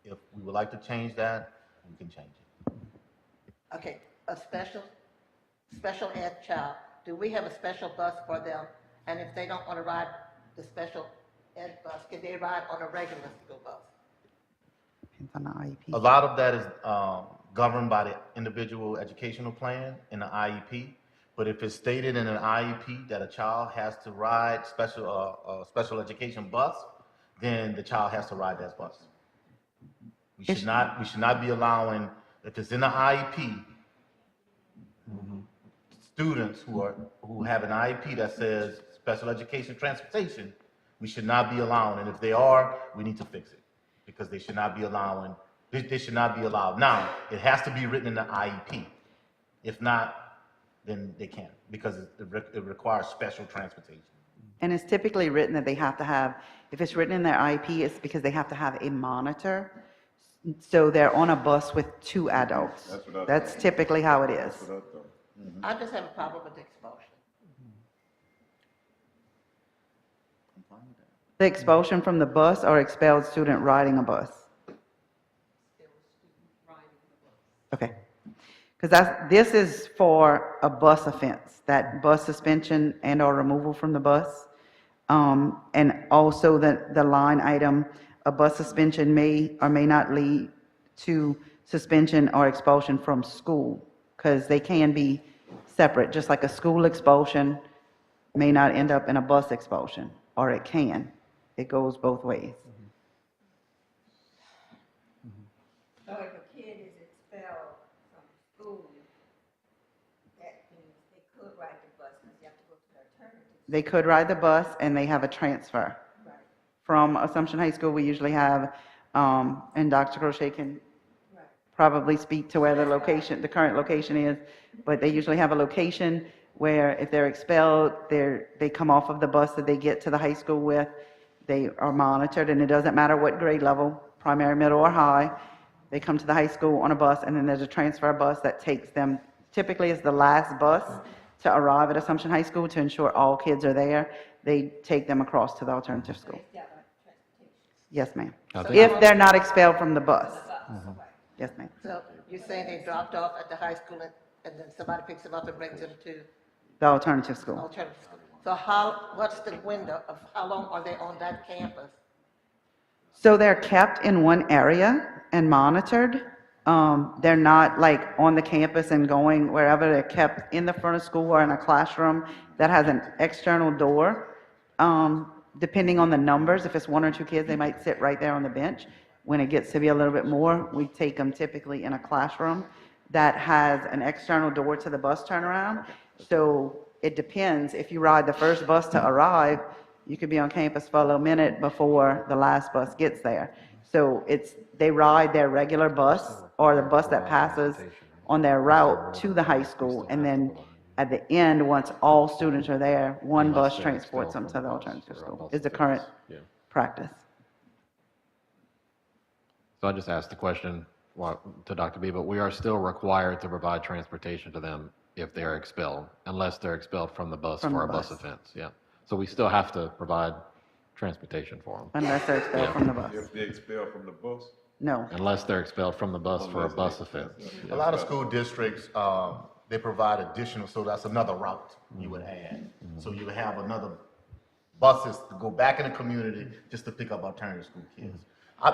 if we would like to change that, we can change it. Okay, a special ed child, do we have a special bus for them? And if they don't want to ride the special ed bus, can they ride on a regular school bus? Depends on the A IEP. lot of that is governed by the individual educational plan in the IEP. But if it's stated in an IEP that a child has to ride special education bus, then the child has to ride that bus. We should not be allowing, if it's in the IEP, students who have an IEP that says special education transportation, we should not be allowing, and if they are, we need to fix it, because they should not be allowing, they should not be allowed. Now, it has to be written in the IEP. If not, then they can't, because it requires special transportation. And it's typically written that they have to have, if it's written in their IEP, it's because they have to have a monitor. So they're on a bus with 2 adults. That's what I That's thought. typically how it is. That's what I thought. I just have a problem with the expulsion. The expulsion from the bus or expelled student riding a bus? Okay. Because this is for a bus offense, that bus suspension and or removal from the bus. And also the line item, a bus suspension may or may not lead to suspension or expulsion from school, because they can be separate, just like a school expulsion may not end up in a bus expulsion, or it can. It goes both ways. So if a kid is expelled from school, that means they could ride the bus because you have to go to the alternative. They could ride the bus and they have a transfer. Right. From Assumption High School, we usually have, and Dr. Crochet can Right. probably speak to where the current location is, but they usually have a location where if they're expelled, they come off of the bus that they get to the high school with, they are monitored, and it doesn't matter what grade level, primary, middle, or high, they come to the high school on a bus, and then there's a transfer bus that takes them, typically is the last bus to arrive at Assumption High School to ensure all kids are there. They take them across to the alternative school. Yes, ma'am. If they're not expelled from the bus. Yes, ma'am. So you're saying they dropped off at the high school and then somebody picks them up and brings them to The alternative school. alternative school? So what's the window of how long are they on that campus? So they're kept in one area and monitored. They're not like on the campus and going wherever. They're kept in the front of school or in a classroom that has an external door. Depending on the numbers, if it's 1 or 2 kids, they might sit right there on the bench. When it gets to be a little bit more, we take them typically in a classroom that has an external door to the bus turnaround. So it depends. If you ride the first bus to arrive, you could be on campus for a minute before the last bus gets there. So they ride their regular bus or the bus that passes on their route to the high school. And then at the end, once all students are there, one bus transports them to the alternative school, is the current practice. So I just asked the question to Dr. B, but we are still required to provide transportation to them if they're expelled, unless they're expelled from the bus From for the a bus bus. offense, yeah. So we still have to provide transportation for them, Unless they're expelled from the bus. If they expel from the bus, No. unless they're expelled from the bus for a bus offense. A lot of school districts, they provide additional, so that's another route you would add. So you would have another buses to go back in the community just to pick up alternative school kids.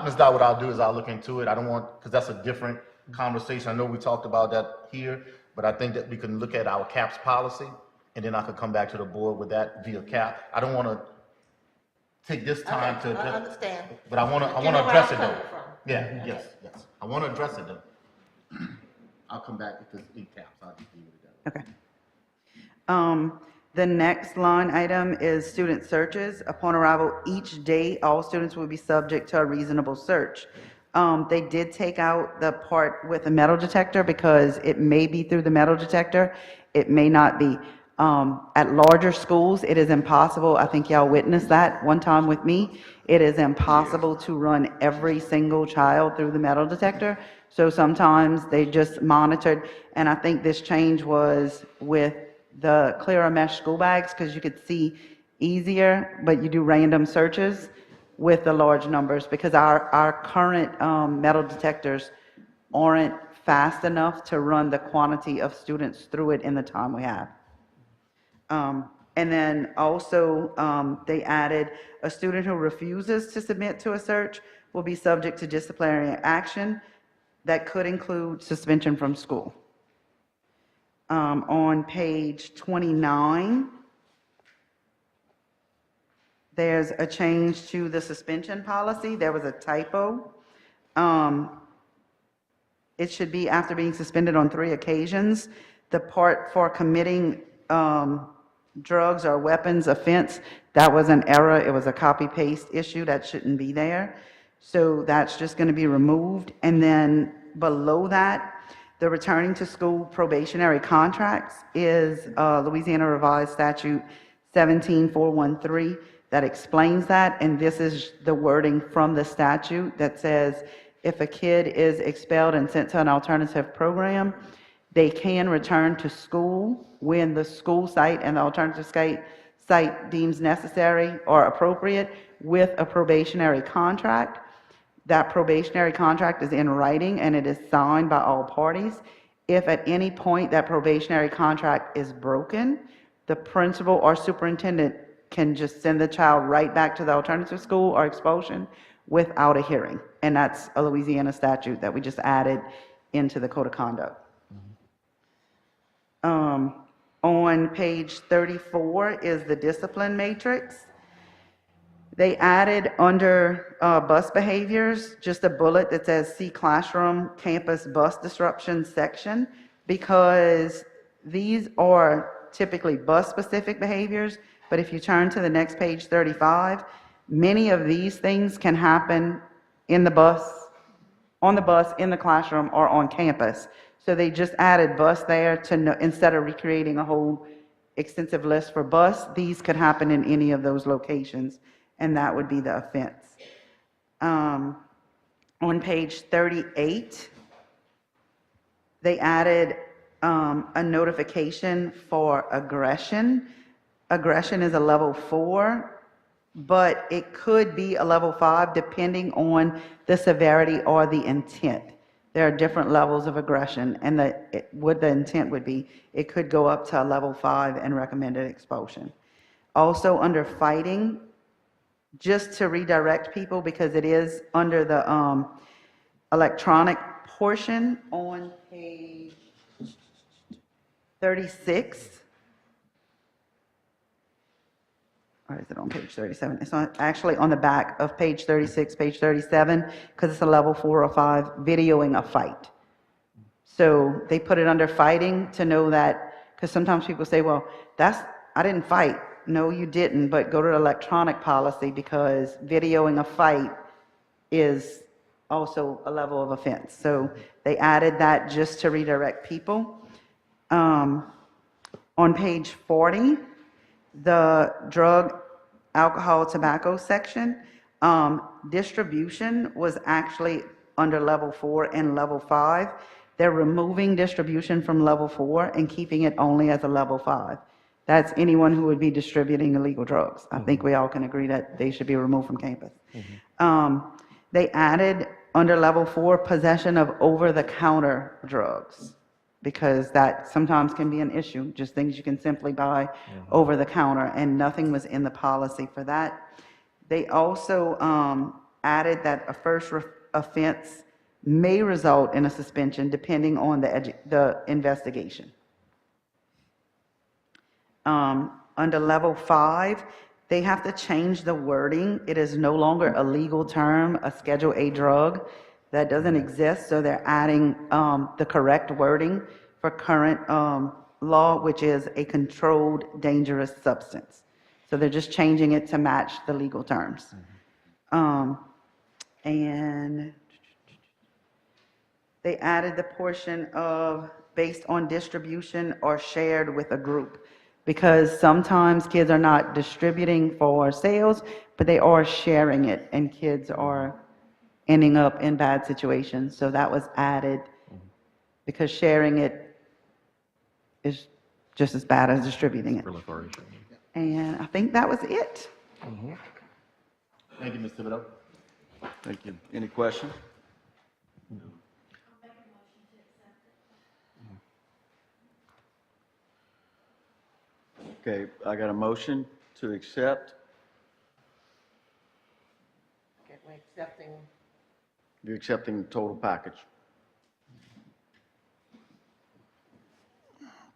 Ms. Dot, what I'll do is I'll look into it. I don't want, because that's a different conversation. I know we talked about that here, but I think that we can look at our CAPS policy, and then I could come back to the board with that via CAP. I don't want to take this time Okay, I to, understand. but I want to You know where address I'm it though. coming from. Yeah, yes. I want to address it though. I'll come back if it's in CAPS. I'll just leave it at that. Okay. The next line item is student searches. Upon arrival each day, all students will be subject to a reasonable search. They did take out the part with a metal detector because it may be through the metal detector. It may not be. At larger schools, it is impossible. I think y'all witnessed that one time with me. It is impossible to run every single child through the metal detector. So sometimes they just monitored, and I think this change was with the clearer mesh school bags because you could see easier, but you do random searches. with the large numbers because our current metal detectors aren't fast enough to run the quantity of students through it in the time we have. And then also, they added, a student who refuses to submit to a search will be subject to disciplinary action that could include suspension from school. On page 29, there's a change to the suspension policy. There was a typo. It should be after being suspended on 3 occasions. The part for committing drugs or weapons offense, that was an error. It was a copy-paste issue. That shouldn't be there. So that's just going to be removed. And then below that, the returning to school probationary contracts is Louisiana Revised Statute 17413 that explains that. And this is the wording from the statute that says if a kid is expelled and sent to an alternative program, they can return to school when the school site and the alternative site deems necessary or appropriate with a probationary contract. That probationary contract is in writing and it is signed by all parties. If at any point that probationary contract is broken, the principal or superintendent can just send the child right back to the alternative school or expulsion without a hearing. And that's a Louisiana statute that we just added into the Code of Conduct. On page 34 is the discipline matrix. They added under bus behaviors, just a bullet that says see classroom campus bus disruption section, because these are typically bus-specific behaviors, but if you turn to the next page, 35, many of these things can happen in the bus, on the bus, in the classroom, or on campus. So they just added bus there to know, instead of recreating a whole extensive list for bus, these could happen in any of those locations, and that would be the offense. On page 38, they added a notification for aggression. Aggression is a level 4, but it could be a level 5 depending on the severity or the intent. There are different levels of aggression, and what the intent would be, it could go up to a level 5 and recommended expulsion. Also under fighting, just to redirect people, because it is under the electronic portion on page 36. Or is it on page 37? It's actually on the back of page 36, page 37, because it's a level 4 or 5, videoing a fight. So they put it under fighting to know that, because sometimes people say, well, I didn't fight. No, you didn't, but go to the electronic policy because videoing a fight is also a level of offense. So they added that just to redirect people. On page 40, the drug, alcohol, tobacco section, distribution was actually under level 4 and level 5. They're removing distribution from level 4 and keeping it only as a level 5. That's anyone who would be distributing illegal drugs. I think we all can agree that they should be removed from campus. They added under level 4 possession of over-the-counter drugs, because that sometimes can be an issue, just things you can simply buy over the counter, and nothing was in the policy for that. They also added that a first offense may result in a suspension depending on the investigation. Under level 5, they have to change the wording. It is no longer a legal term, a Schedule A drug. That doesn't exist, so they're adding the correct wording for current law, which is a controlled dangerous substance. So they're just changing it to match the legal terms. And they added the portion of based on distribution or shared with a group, because sometimes kids are not distributing for sales, but they are sharing it, and kids are ending up in bad situations. So that was added because sharing it is just as bad as distributing it. And I think that was it. Thank you, Mr. Thibodeau. Thank you. Any questions? Okay, I got a motion to accept. Okay, we're accepting, You're accepting the total package.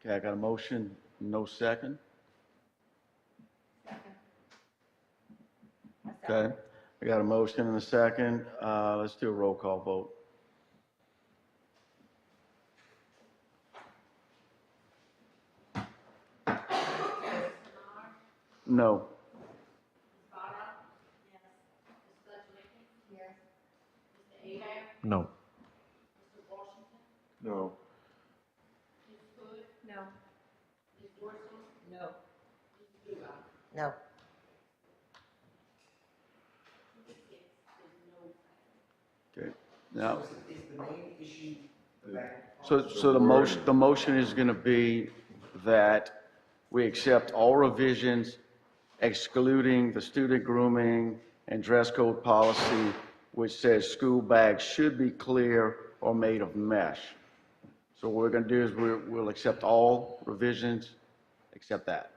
Okay, I got a motion, no second. Okay, I got a motion and a second. Let's do a roll call vote. No. No. No. No. No. no. Okay, now, Is the main issue the back? so the motion is going to be that we accept all revisions excluding the student grooming and dress code policy, which says school bags should be clear or made of mesh. So what we're going to do is we'll accept all revisions, except that.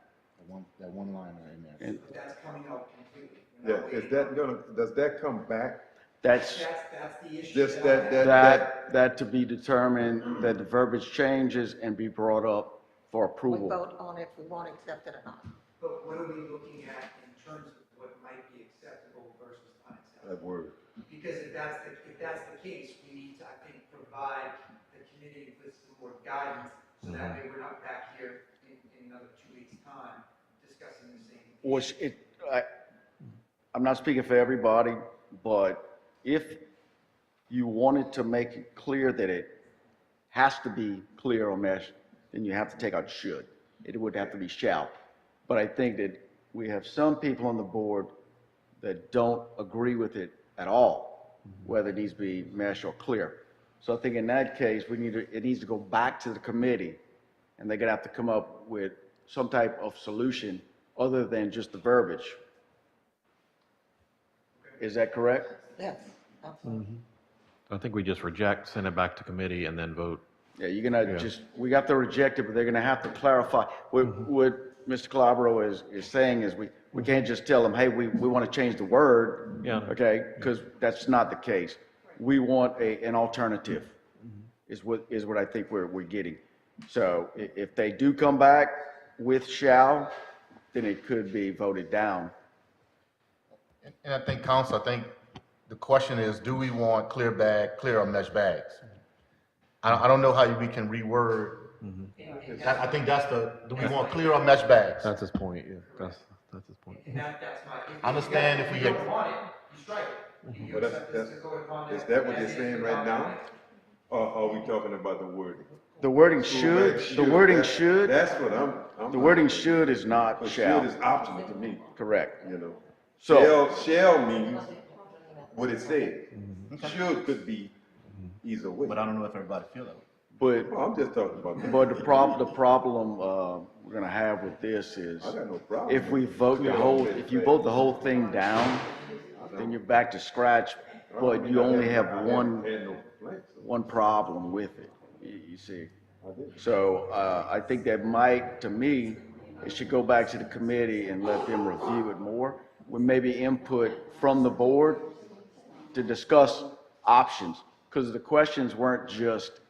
That one liner in there. And That's coming out completely. Yeah, is that gonna, does that come back? that's, That's the issue. Just that, to be determined, that the verbiage changes and be brought up for We approval. vote on if we want to accept it or not. But what are we looking at in terms of what might be acceptable versus unacceptable? that word. Because if that's the case, we need to, I think, provide the committee with some more guidance, so that way we're not back here in another 2 weeks' time discussing the same. Which I'm not speaking for everybody, but if you wanted to make it clear that it has to be clear or mesh, then you have to take out should. It would have to be shall. But I think that we have some people on the board that don't agree with it at all, whether it needs to be mesh or clear. So I think in that case, it needs to go back to the committee, and they're gonna have to come up with some type of solution other than just the verbiage. Is that correct? Yes, absolutely. I think we just reject, send it back to committee, and then vote. Yeah, you're gonna we have to reject it, but they're gonna have to clarify. What Mr. Calabro is saying is we can't just tell them, hey, we want to change the word. Yeah. Okay, because that's not the case. We want an alternative, is what I think we're getting. So if they do come back with shall, then it could be voted down. And I think, council, I think the question is, do we want clear or mesh bags? I don't know how we can reword. I think that's do we want clear or mesh bags? That's his point, yeah. That's his point. And that's my. I understand if we get. don't want it, you strike it. You But accept this to go upon is it that what as they're is saying right now? Or are we talking about the wording? The wording School bag should, the wording that- should, That's what I'm. the wording should is not But shall. should is optional to me, Correct. you know. So- Shall means what it says. Should could be either way. But I don't know if everybody feel that way. But Well, I'm just talking about. But the problem we're gonna have with this is, I got no problem. if we vote if you vote the whole thing down, then you're back to scratch, but you only have Had one no complaints. one problem with it, you see. So, I think that might, to me, it should go back to the committee and let them review it more, with maybe input from the board to discuss options, because the questions weren't just,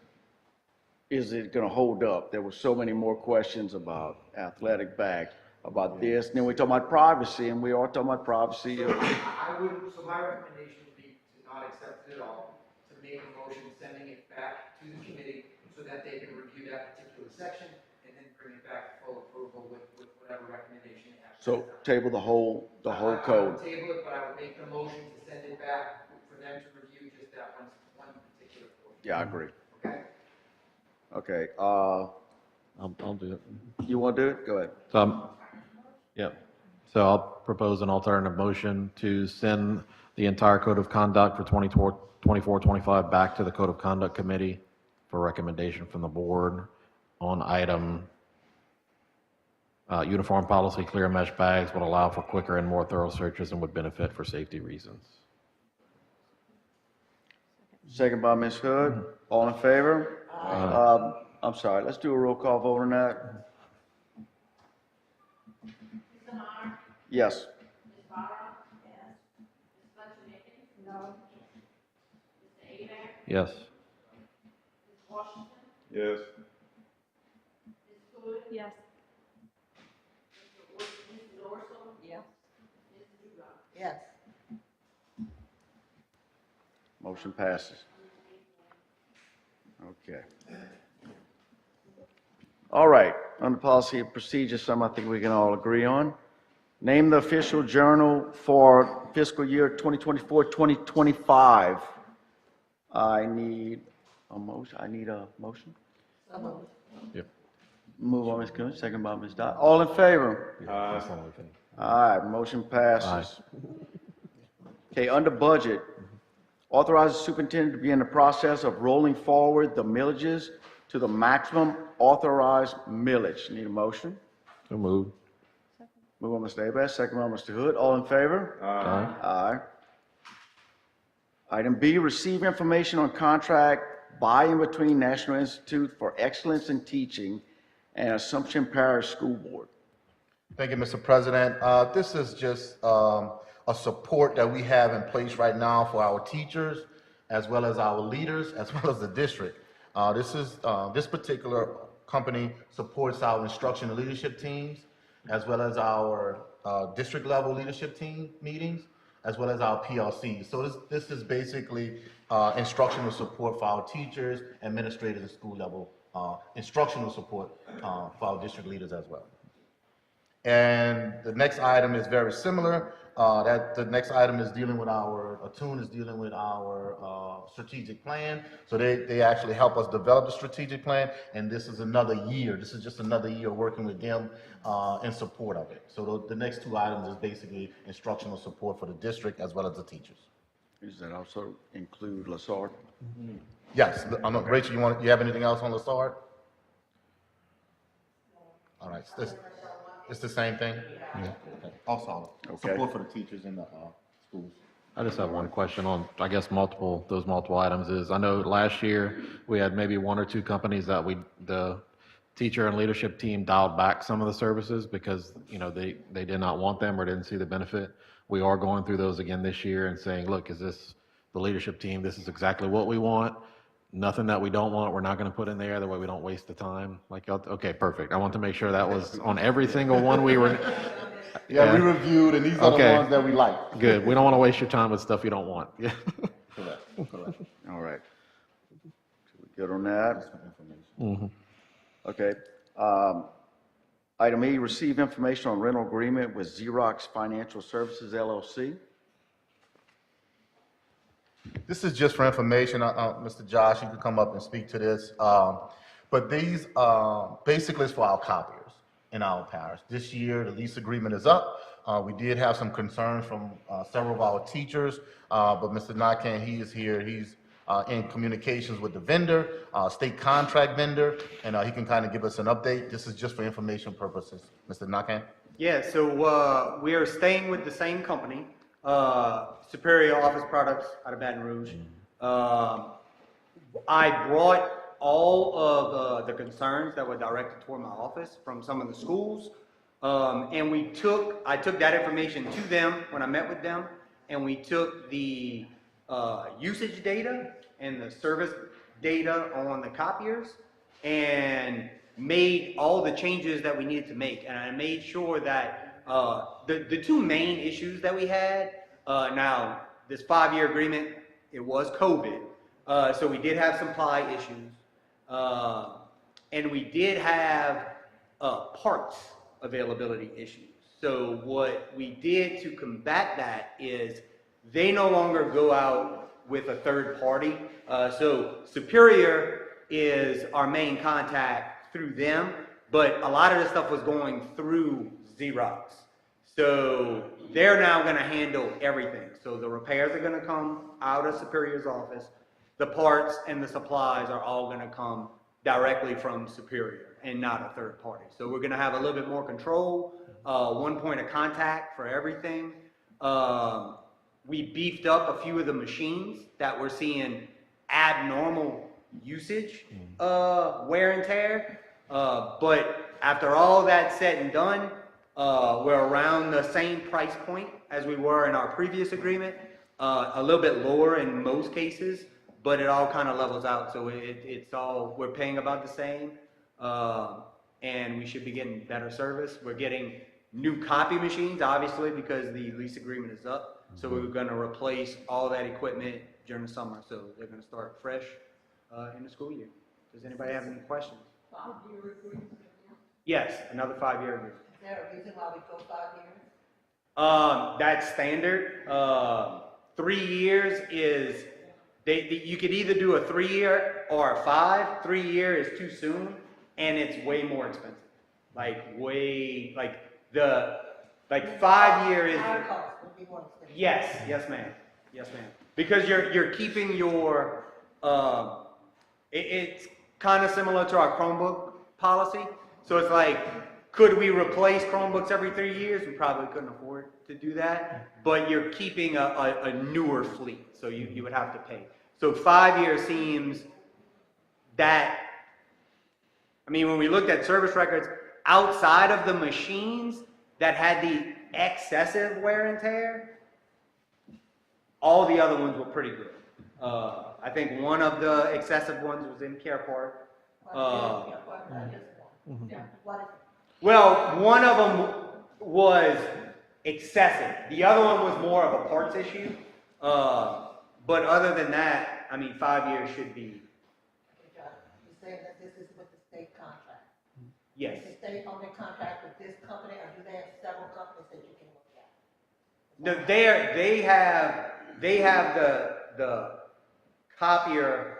is it gonna hold up? There were so many more questions about athletic bags, about this, and then we talk about privacy, and we are talking about privacy. I would, so my recommendation would be to not accept it at all, to make a motion sending it back to the committee so that they can review that particular section and then bring it back for full approval with whatever recommendation they have. So table the whole I would code. table it, but I would make the motion to send it back for them to review just that one particular portion. Yeah, I agree. Okay? Okay, I'll do it. you wanna do it? Go ahead. So, So I'll propose an alternative motion to send the entire code of conduct for 24-25 back to the Code of Conduct Committee for recommendation from the board on item Uniform policy, clear mesh bags would allow for quicker and more thorough searches and would benefit for safety reasons. Second by Ms. Hood. All in favor? I'm sorry, let's do a roll call vote on that. Yes. Yes. Yes. Yes. Yes. Motion passes. Okay. All right, under policy and procedure, some I think we can all agree on. Name the official journal for fiscal year 2024-2025. I need a motion. So moved. Yep. Move on, Ms. Coons, second by Ms. Dot. All in favor? That's the only thing. All right, motion passes. Okay, under budget, authorize the superintendent to be in the process of rolling forward the millages to the maximum authorized millage. Need a motion? So moved. Move on, Mr. Abad, second by Mr. Hood. All in favor? Aye. Aye. Item B, receive information on contract by and between National Institute for Excellence in Teaching and Assumption Parish School Board. Thank you, Mr. President. This is just a support that we have in place right now for our teachers, as well as our leaders, as well as the district. This particular company supports our instructional leadership teams, as well as our district level leadership team meetings, as well as our PLC. So this is basically instructional support for our teachers, administrators, and school level instructional support for our district leaders as well. And the next item is very similar. The next item is dealing with Attune is dealing with our strategic plan. So they actually help us develop the strategic plan, and this is another year. This is just another year working with them in support of it. So the next two items is basically instructional support for the district as well as the teachers. Does that also include LaSard? Yes, Rachel, you have anything else on LaSard? All right, it's the same thing? Yeah. Okay. Also, Okay. support for the teachers in the schools. I just have one question on, I guess, those multiple items is, I know last year we had maybe one or two companies that the teacher and leadership team dialed back some of the services because, they did not want them or didn't see the benefit. We are going through those again this year and saying, look, is this the leadership team? This is exactly what we want. Nothing that we don't want, we're not going to put in there. That way we don't waste the time. Okay, perfect. I want to make sure that was on every single one we were. Yeah, we reviewed, and these are the ones that we like. Good. We don't want to waste your time with stuff you don't want. Yeah. Correct. All right. So we good on that? Mm-hmm. Okay. Item E, receive information on rental agreement with Xerox Financial Services LLC. This is just for information. Mr. Josh, you can come up and speak to this. But these basically is for our copiers in our parish. This year, the lease agreement is up. We did have some concerns from several of our teachers, but Mr. Nakan, he is here. He's in communications with the vendor, state contract vendor, and he can kind of give us an update. This is just for information purposes. Mr. Nakan? Yeah, so we are staying with the same company, Superior Office Products out of Baton Rouge. I brought all of the concerns that were directed toward my office from some of the schools, and I took that information to them when I met with them, and we took the usage data and the service data on the copiers and made all the changes that we needed to make. And I made sure that the two main issues that we had, now this 5-year agreement, it was COVID, so we did have supply issues, and we did have parts availability issues. So what we did to combat that is they no longer go out with a third party. So Superior is our main contact through them, but a lot of the stuff was going through Xerox. So they're now going to handle everything. So the repairs are going to come out of Superior's office. The parts and the supplies are all going to come directly from Superior and not a third party. So we're gonna have a little bit more control, one point of contact for everything. We beefed up a few of the machines that we're seeing abnormal usage, wear and tear. But after all that said and done, we're around the same price point as we were in our previous agreement, a little bit lower in most cases, but it all kind of levels out. So it's all, we're paying about the same, and we should be getting better service. We're getting new copy machines, obviously, because the lease agreement is up. So we're going to replace all that equipment during the summer. So they're going to start fresh in the school year. Does anybody have any questions? 5-year agreement? Yes, another 5-year agreement. Is there a reason why we go 5 years? That's standard. 3 years is, you could either do a 3-year or a 5. 3-year is too soon, and it's way more expensive. Like 5-year is. Our cost would be more expensive. Yes, ma'am. Yes, ma'am. Because you're keeping your, it's kind of similar to our Chromebook policy. So it's like, could we replace Chromebooks every 3 years? We probably couldn't afford to do that. But you're keeping a newer fleet, so you would have to pay. So 5 years seems that, I mean, when we looked at service records, outside of the machines that had the excessive wear and tear, all the other ones were pretty good. I think one of the excessive ones was in Care Park. Well, one of them was excessive. The other one was more of a parts issue. But other than that, I mean, 5 years should be. You're saying that this is with the state contract? Yes. Is the state on the contract with this company, or do they have several companies that you can look at? No, they have the Copier.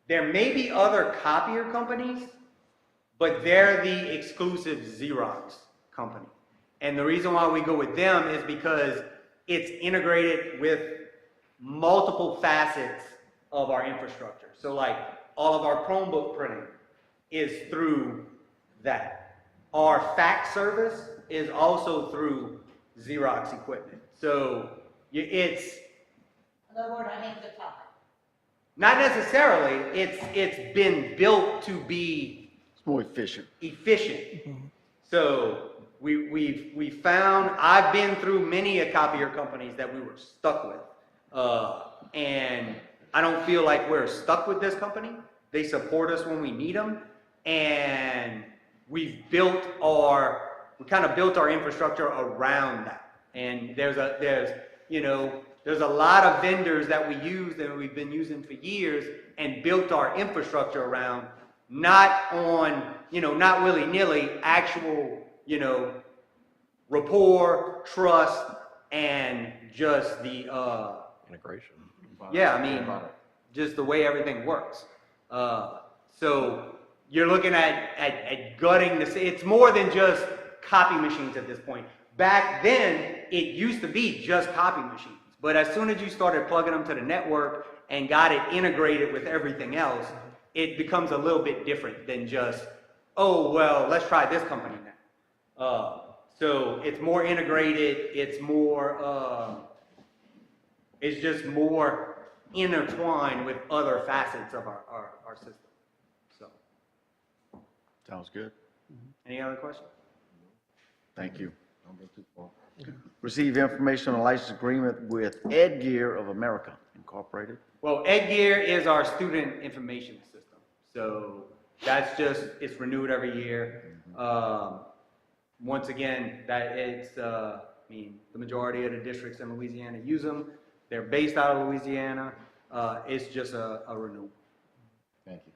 There may be other Copier companies, but they're the exclusive Xerox company. And the reason why we go with them is because it's integrated with multiple facets of our infrastructure. So like all of our Chromebook printing is through that. Our fax service is also through Xerox equipment. So it's... In other words, our hands are tied. Not necessarily. It's been built to be... It's more efficient. Efficient. So we found, I've been through many a copier companies that we were stuck with. And I don't feel like we're stuck with this company. They support us when we need them. And we kind of built our infrastructure around that. And there's a lot of vendors that we use and we've been using for years and built our infrastructure around, not willy-nilly, actual, rapport, trust, and just the, Integration. yeah, I mean, just the way everything works. So you're looking at gutting this. It's more than just copy machines at this point. Back then, it used to be just copy machines. But as soon as you started plugging them to the network and got it integrated with everything else, it becomes a little bit different than just, oh, well, let's try this company now. So it's more integrated. It's more, it's just more intertwined with other facets of our system. So. Sounds good. Any other questions? Thank you. Receive information on a license agreement with Edgear of America Incorporated. Well, Edgear is our student information system. So that's just, it's renewed every year. Once again, the majority of the districts in Louisiana use them. They're based out of Louisiana. It's just a renewal. Thank you.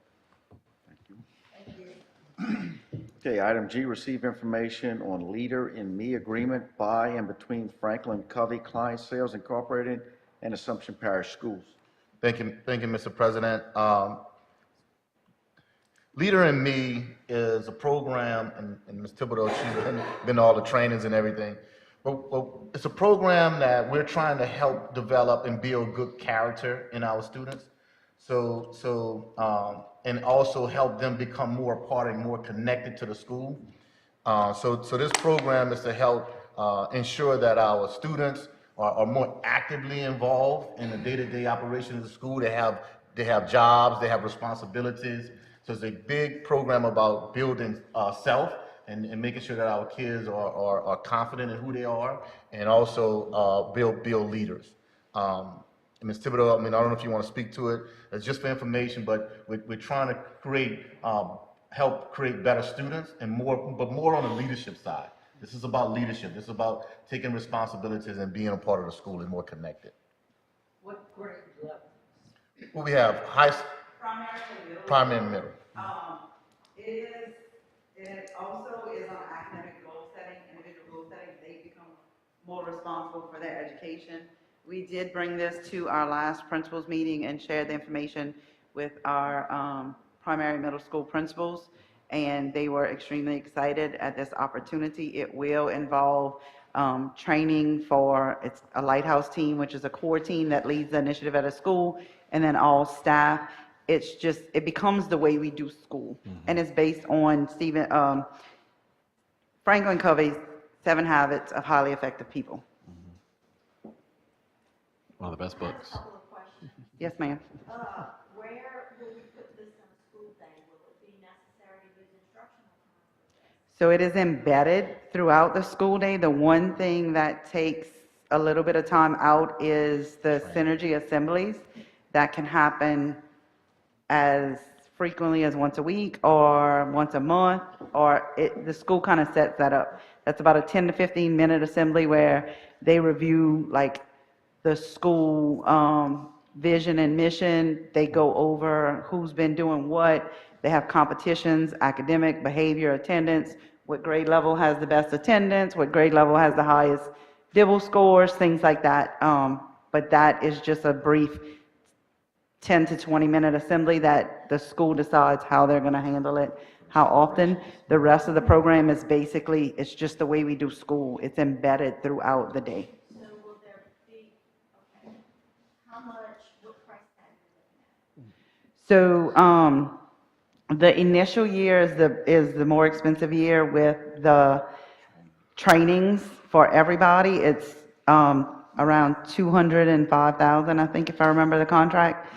Okay, item G, receive information on Leader in Me agreement by and between Franklin Covey Client Sales Incorporated and Assumption Parish Schools. Thank you, Mr. President. Leader in Me is a program, and Ms. Thibodeau, she's been to all the trainings and everything. But it's a program that we're trying to help develop and build good character in our students. And also help them become more a part and more connected to the school. So this program is to help ensure that our students are more actively involved in the day-to-day operations of the school. They have jobs, they have responsibilities. So it's a big program about building self and making sure that our kids are confident in who they are, and also build leaders. And Ms. Thibodeau, I mean, I don't know if you want to speak to it. It's just for information, but we're trying to help create better students and more on the leadership side. This is about leadership. This is about taking responsibilities and being a part of the school and more connected. What grade level? Well, we have primary and middle. It also is on academic goal setting, individual goal setting. They become more responsible for their education. We did bring this to our last principals meeting and share the information with our primary middle school principals, and they were extremely excited at this opportunity. It will involve training for, it's a lighthouse team, which is a core team that leads the initiative at a school, and then all staff. It becomes the way we do school. And it's based on Franklin Covey's 7 Habits of Highly Effective People. One of the best books. I have a couple of questions. Yes, ma'am. Where will we put this in a school day? Will it be necessary to use instructional time? So it is embedded throughout the school day. The one thing that takes a little bit of time out is the synergy assemblies that can happen as frequently as once a week or once a month, or the school kind of sets that up. That's about a 10 to 15 minute assembly where they review like the school vision and mission. They go over who's been doing what. They have competitions, academic, behavior, attendance, what grade level has the best attendance, what grade level has the highest Dibble scores, things like that. But that is just a brief 10 to 20 minute assembly that the school decides how they're going to handle it, how often. The rest of the program is basically, it's just the way we do school. It's embedded throughout the day. So will there be, okay, how much, what price tag are you looking at? So the initial year is the more expensive year with the trainings for everybody. It's around $205,000, I think, if I remember the contract.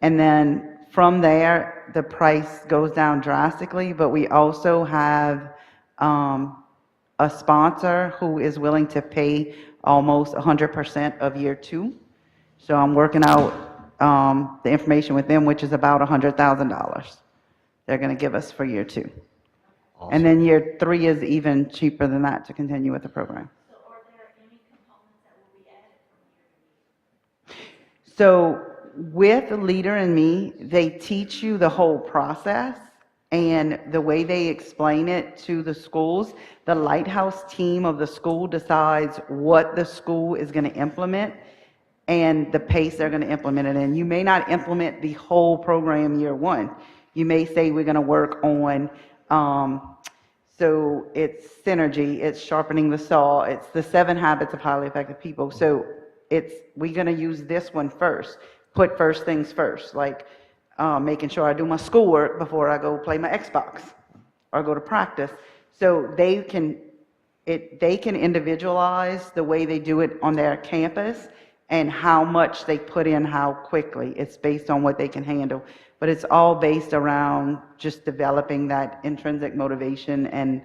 And then from there, the price goes down drastically, but we also have a sponsor who is willing to pay almost 100% of year 2. So I'm working out the information with them, which is about $100,000 they're going to give us for year 2. Awesome. And then year 3 is even cheaper than that to continue with the program. So are there any components that will be added from year to year? So with Leader and Me, they teach you the whole process, and the way they explain it to the schools, the lighthouse team of the school decides what the school is going to implement and the pace they're going to implement it in. You may not implement the whole program year 1. You may say we're going to work on, so it's synergy, it's sharpening the saw, it's the 7 habits of highly effective people. So we're going to use this one first. Put first things first, like making sure I do my schoolwork before I go play my Xbox or go to practice. So they can individualize the way they do it on their campus and how much they put in, how quickly. It's based on what they can handle. But it's all based around just developing that intrinsic motivation and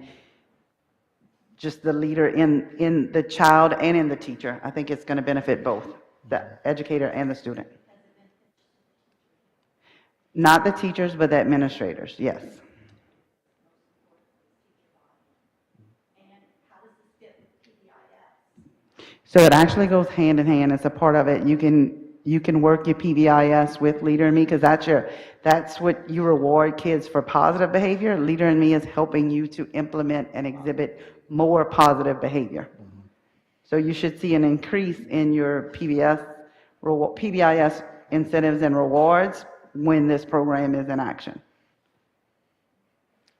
just the leader in the child and in the teacher. I think it's going to benefit both, the educator and the student. Not the teachers, but the administrators, yes. And how does this fit with PBIS? So it actually goes hand in hand. It's a part of it. You can work your PBIS with Leader in Me, because that's what you reward kids for positive behavior. Leader in Me is helping you to implement and exhibit more positive behavior. So you should see an increase in your PBIS incentives and rewards when this program is in action.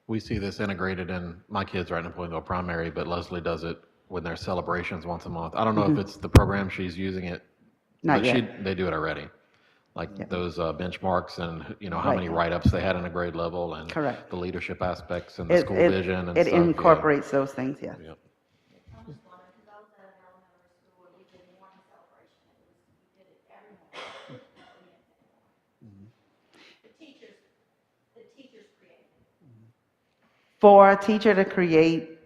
We see this integrated in, my kids right now going to a primary, but Leslie does it when there's celebrations once a month. I don't know if it's the program she's using it. Not but yet. They do it already. like those benchmarks and, you know, how Right. many write-ups they had in a grade level and Correct. the leadership aspects and the It, school it, vision and it stuff. yeah. incorporates those things, yes. Yep. For a teacher to create,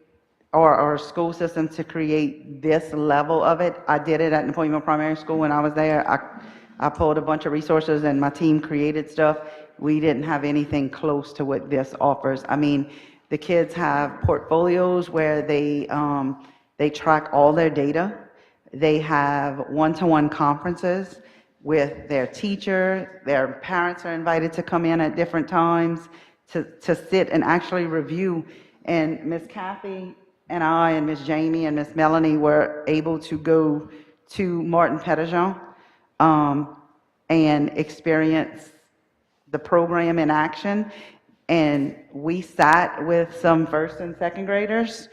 or a school system to create this level of it, I did it at Napoleon Primary School when I was there. I pulled a bunch of resources and my team created stuff. We didn't have anything close to what this offers. I mean, the kids have portfolios where they track all their data. They have one-to-one conferences with their teacher. Their parents are invited to come in at different times to sit and actually review. And Miss Kathy and I and Miss Jamie and Miss Melanie were able to go to Martin Petitjean and experience the program in action. And we sat with some first and second graders.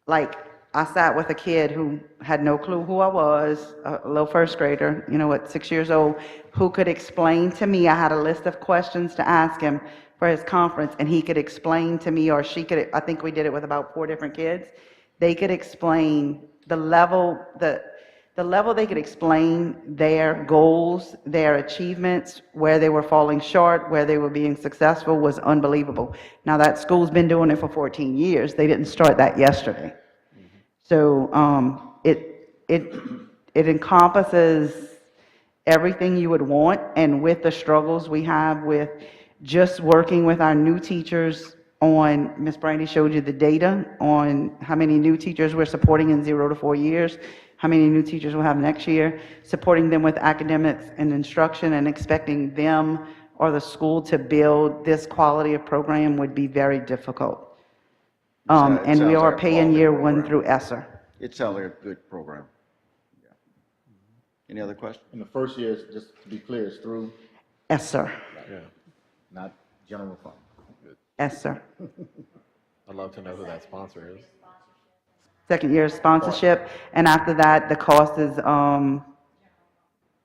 Like, I sat with a kid who had no clue who I was, a little first grader, you know what, 6 years old, who could explain to me. I had a list of questions to ask him for his conference, and he could explain to me, or she could, I think we did it with about 4 different kids. They could explain the level they could explain their goals, their achievements, where they were falling short, where they were being successful was unbelievable. Now, that school's been doing it for 14 years. They didn't start that yesterday. So it encompasses everything you would want, and with the struggles we have with just working with our new teachers on, Ms. Brandy showed you the data on how many new teachers we're supporting in 0 to 4 years, how many new teachers we'll have next year, supporting them with academics and instruction, and expecting them or the school to build this quality of program would be very difficult. It And we sounds are like a paying quality year 1 program. through ESSER. It sounds like a good program. Yeah. Any other questions? In the first year, just to be clear, it's through, ESSER, Yeah. not general fund. ESSER. I'd love to know who that sponsor is. Second year sponsorship, and after that, the cost is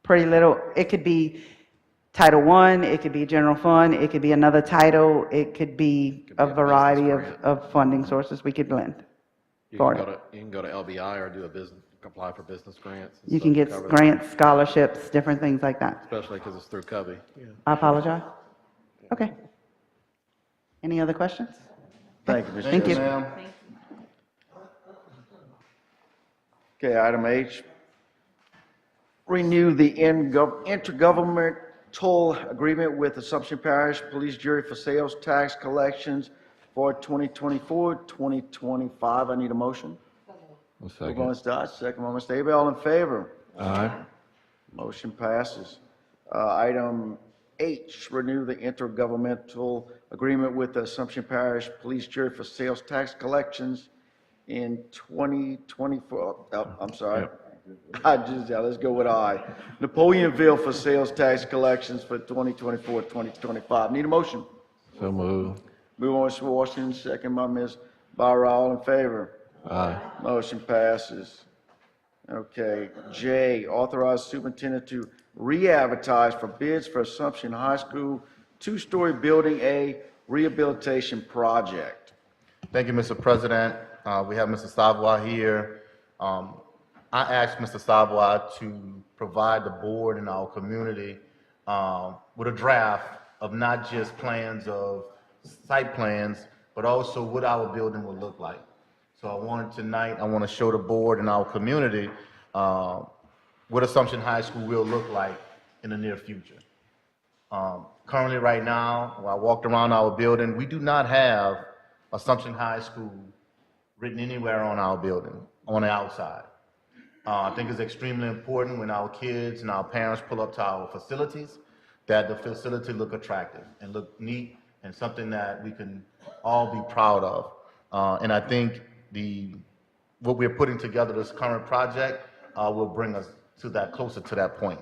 pretty little. It could be Title I, it could be general fund, it could be another title, it could be Could be a a business variety grant. of funding sources we could blend. You for can it. go to LBI or do a business, apply for business grants. and You stuff can to get cover that, grants, scholarships, different things like that. especially because it's through Covey. Yeah. I apologize. Okay. Any other questions? Thank you, Ms. Thank you. Jessup. Okay, item H. Renew the intergovernmental agreement with Assumption Parish Police Jury for sales tax collections for 2024, 2025. I need a motion. Moved by Ms. Dodge, second by Mr. Abel. All in favor? Aye. Motion passes. Item H, renew the intergovernmental agreement with the Assumption Parish Police Jury for sales tax collections in 2024. Oh, I'm sorry. Let's go with I. Napoleonville for sales tax collections for 2024, 2025. Need a motion? So move. Move on, Mr. Washington, second by Ms. Barra. All in favor? Aye. Motion passes. Okay, J, authorize superintendent to re-advertise for bids for Assumption High School two-story building A rehabilitation project. Thank you, Mr. President. We have Mr. Savoy here. I asked Mr. Savoy to provide the board and our community with a draft of not just plans of site plans, but also what our building will look like. So I want to show the board and our community what Assumption High School will look like in the near future. Currently, right now, when I walked around our building, we do not have Assumption High School written anywhere on our building, on the outside. I think it's extremely important when our kids and our parents pull up to our facilities that the facility look attractive and look neat and something that we can all be proud of. And I think what we're putting together, this current project, will bring us to that, closer to that point.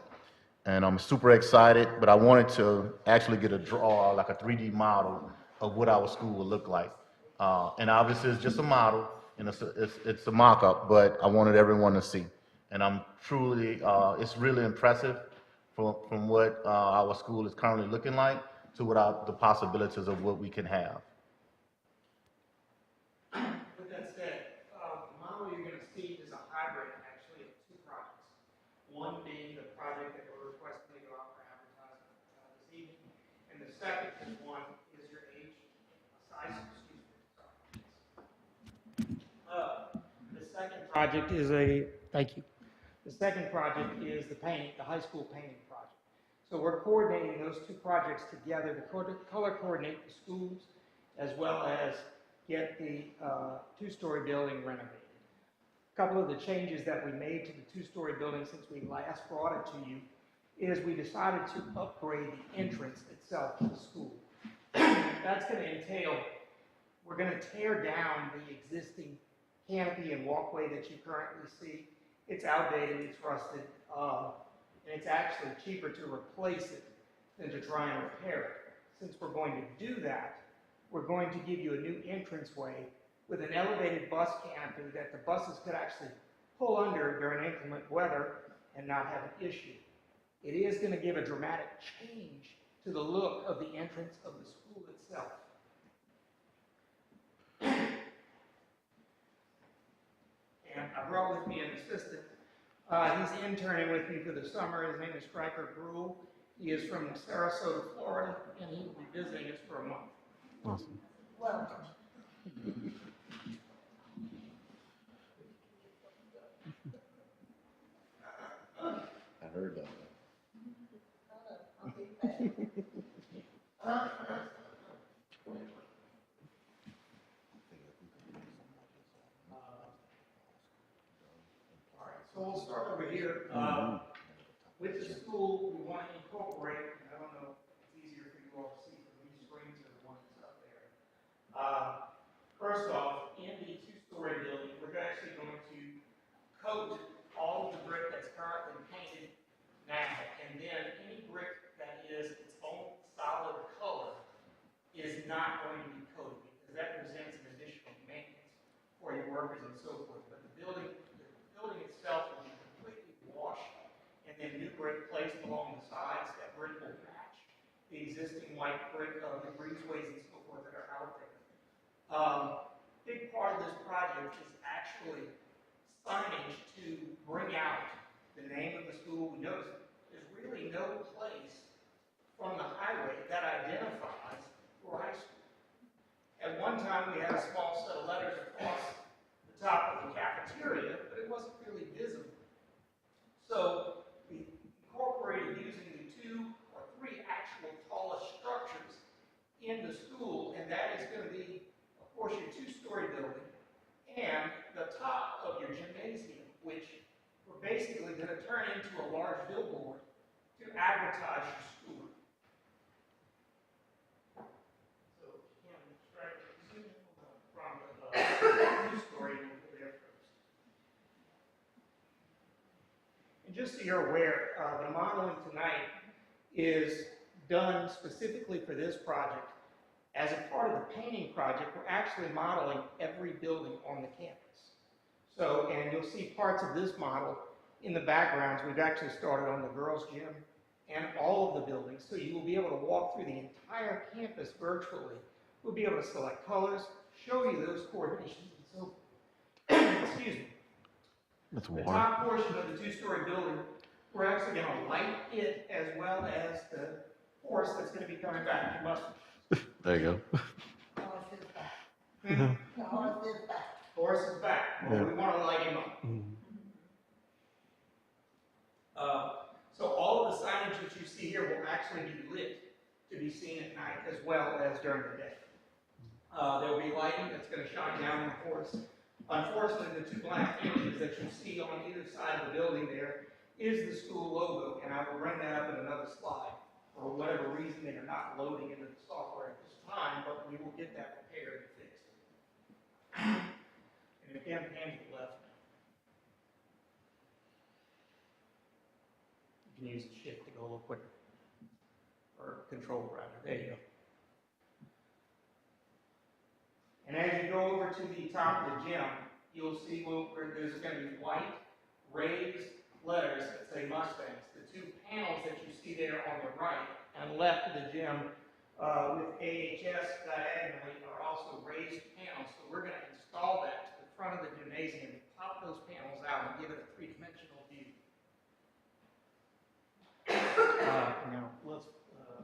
And I'm super excited, but I wanted to actually get a draw, like a 3D model of what our school will look like. And obviously it's just a model and it's a mock-up, but I wanted everyone to see. And I'm truly, it's really impressive from what our school is currently looking like to the possibilities of what we can have. With that said, the model you're gonna see is a hybrid, actually, of two projects. One being the project that we're requesting to go out for advertisement this evening, and the second one is your the second project is thank you. The second project is the high school painting project. So we're coordinating those two projects together to color coordinate the schools as well as get the two-story building renovated. A couple of the changes that we made to the two-story building since we last brought it to you is we decided to upgrade the entrance itself to the school. That's going to entail, we're going to tear down the existing canopy and walkway that you currently see. It's outdated, it's rusted, and it's actually cheaper to replace it than to try and repair it. Since we're going to do that, we're going to give you a new entranceway with an elevated bus canopy that the buses could actually pull under during inclement weather and not have an issue. It is going to give a dramatic change to the look of the entrance of the school itself. And I brought with me an assistant. He's interning with me for the summer. His name is Stryker Brule. He is from Sarasota, Florida, and he will be visiting us for a month. Awesome. Welcome. I heard that. So we'll start over here. With the school, we want to incorporate, I don't know if it's easier for you all to see from these screens or the one that's up there. First off, in the two-story building, we're actually going to coat all of the brick that's currently painted now, and then any brick that is its own solid color is not going to be coated because that presents an additional maintenance for your workers and so forth. But the building itself will be completely washed, and then new brick placed along the sides. That brick will match the existing white brick of the breezeways and so forth that are out there. Big part of this project is actually signage to bring out the name of the school. We notice there's really no place from the highway that identifies for high school. At one time, we had a small set of letters across the top of the cafeteria, but it wasn't really visible. So we incorporated using the 2 or 3 actual tallest structures in the school, and that is going to be, of course, your two-story building and the top of your gymnasium, which we're basically going to turn into a large billboard to advertise your school. So, again, from the two-story there first. And just so you're aware, the modeling tonight is done specifically for this project. As a part of the painting project, we're actually modeling every building on the campus. So, and you'll see parts of this model in the backgrounds. We've actually started on the girls' gym and all of the buildings, so you will be able to walk through the entire campus virtually. We'll be able to select colors, show you those coordinations, and so forth. Excuse me. That's The water. top portion of the two-story building, we're actually going to light it as well as the force that's going to be coming back. You must. There you go. Horse is back. The horse is back. Horse is back. Well, Yeah. we want to light him up. So all of the signage that you see here will actually be lit to be seen at night as well as during the day. There will be lighting that's going to shine down on the horse. Unfortunately, the 2 black images that you see on either side of the building there is the school logo, and I will bring that up in another slide. For whatever reason, they are not loading into the software at this time, but we will get that repaired and fixed. And again, hands to the left. You can use the shift to go a little quicker. Or control rather. There you go. And as you go over to the top of the gym, you'll see where there's going to be white raised letters that say Mustangs. The 2 panels that you see there on the right and left of the gym with AHS diagonally are also raised panels. So we're going to install that to the front of the gymnasium and pop those panels out and give it a three-dimensional view. Now, let's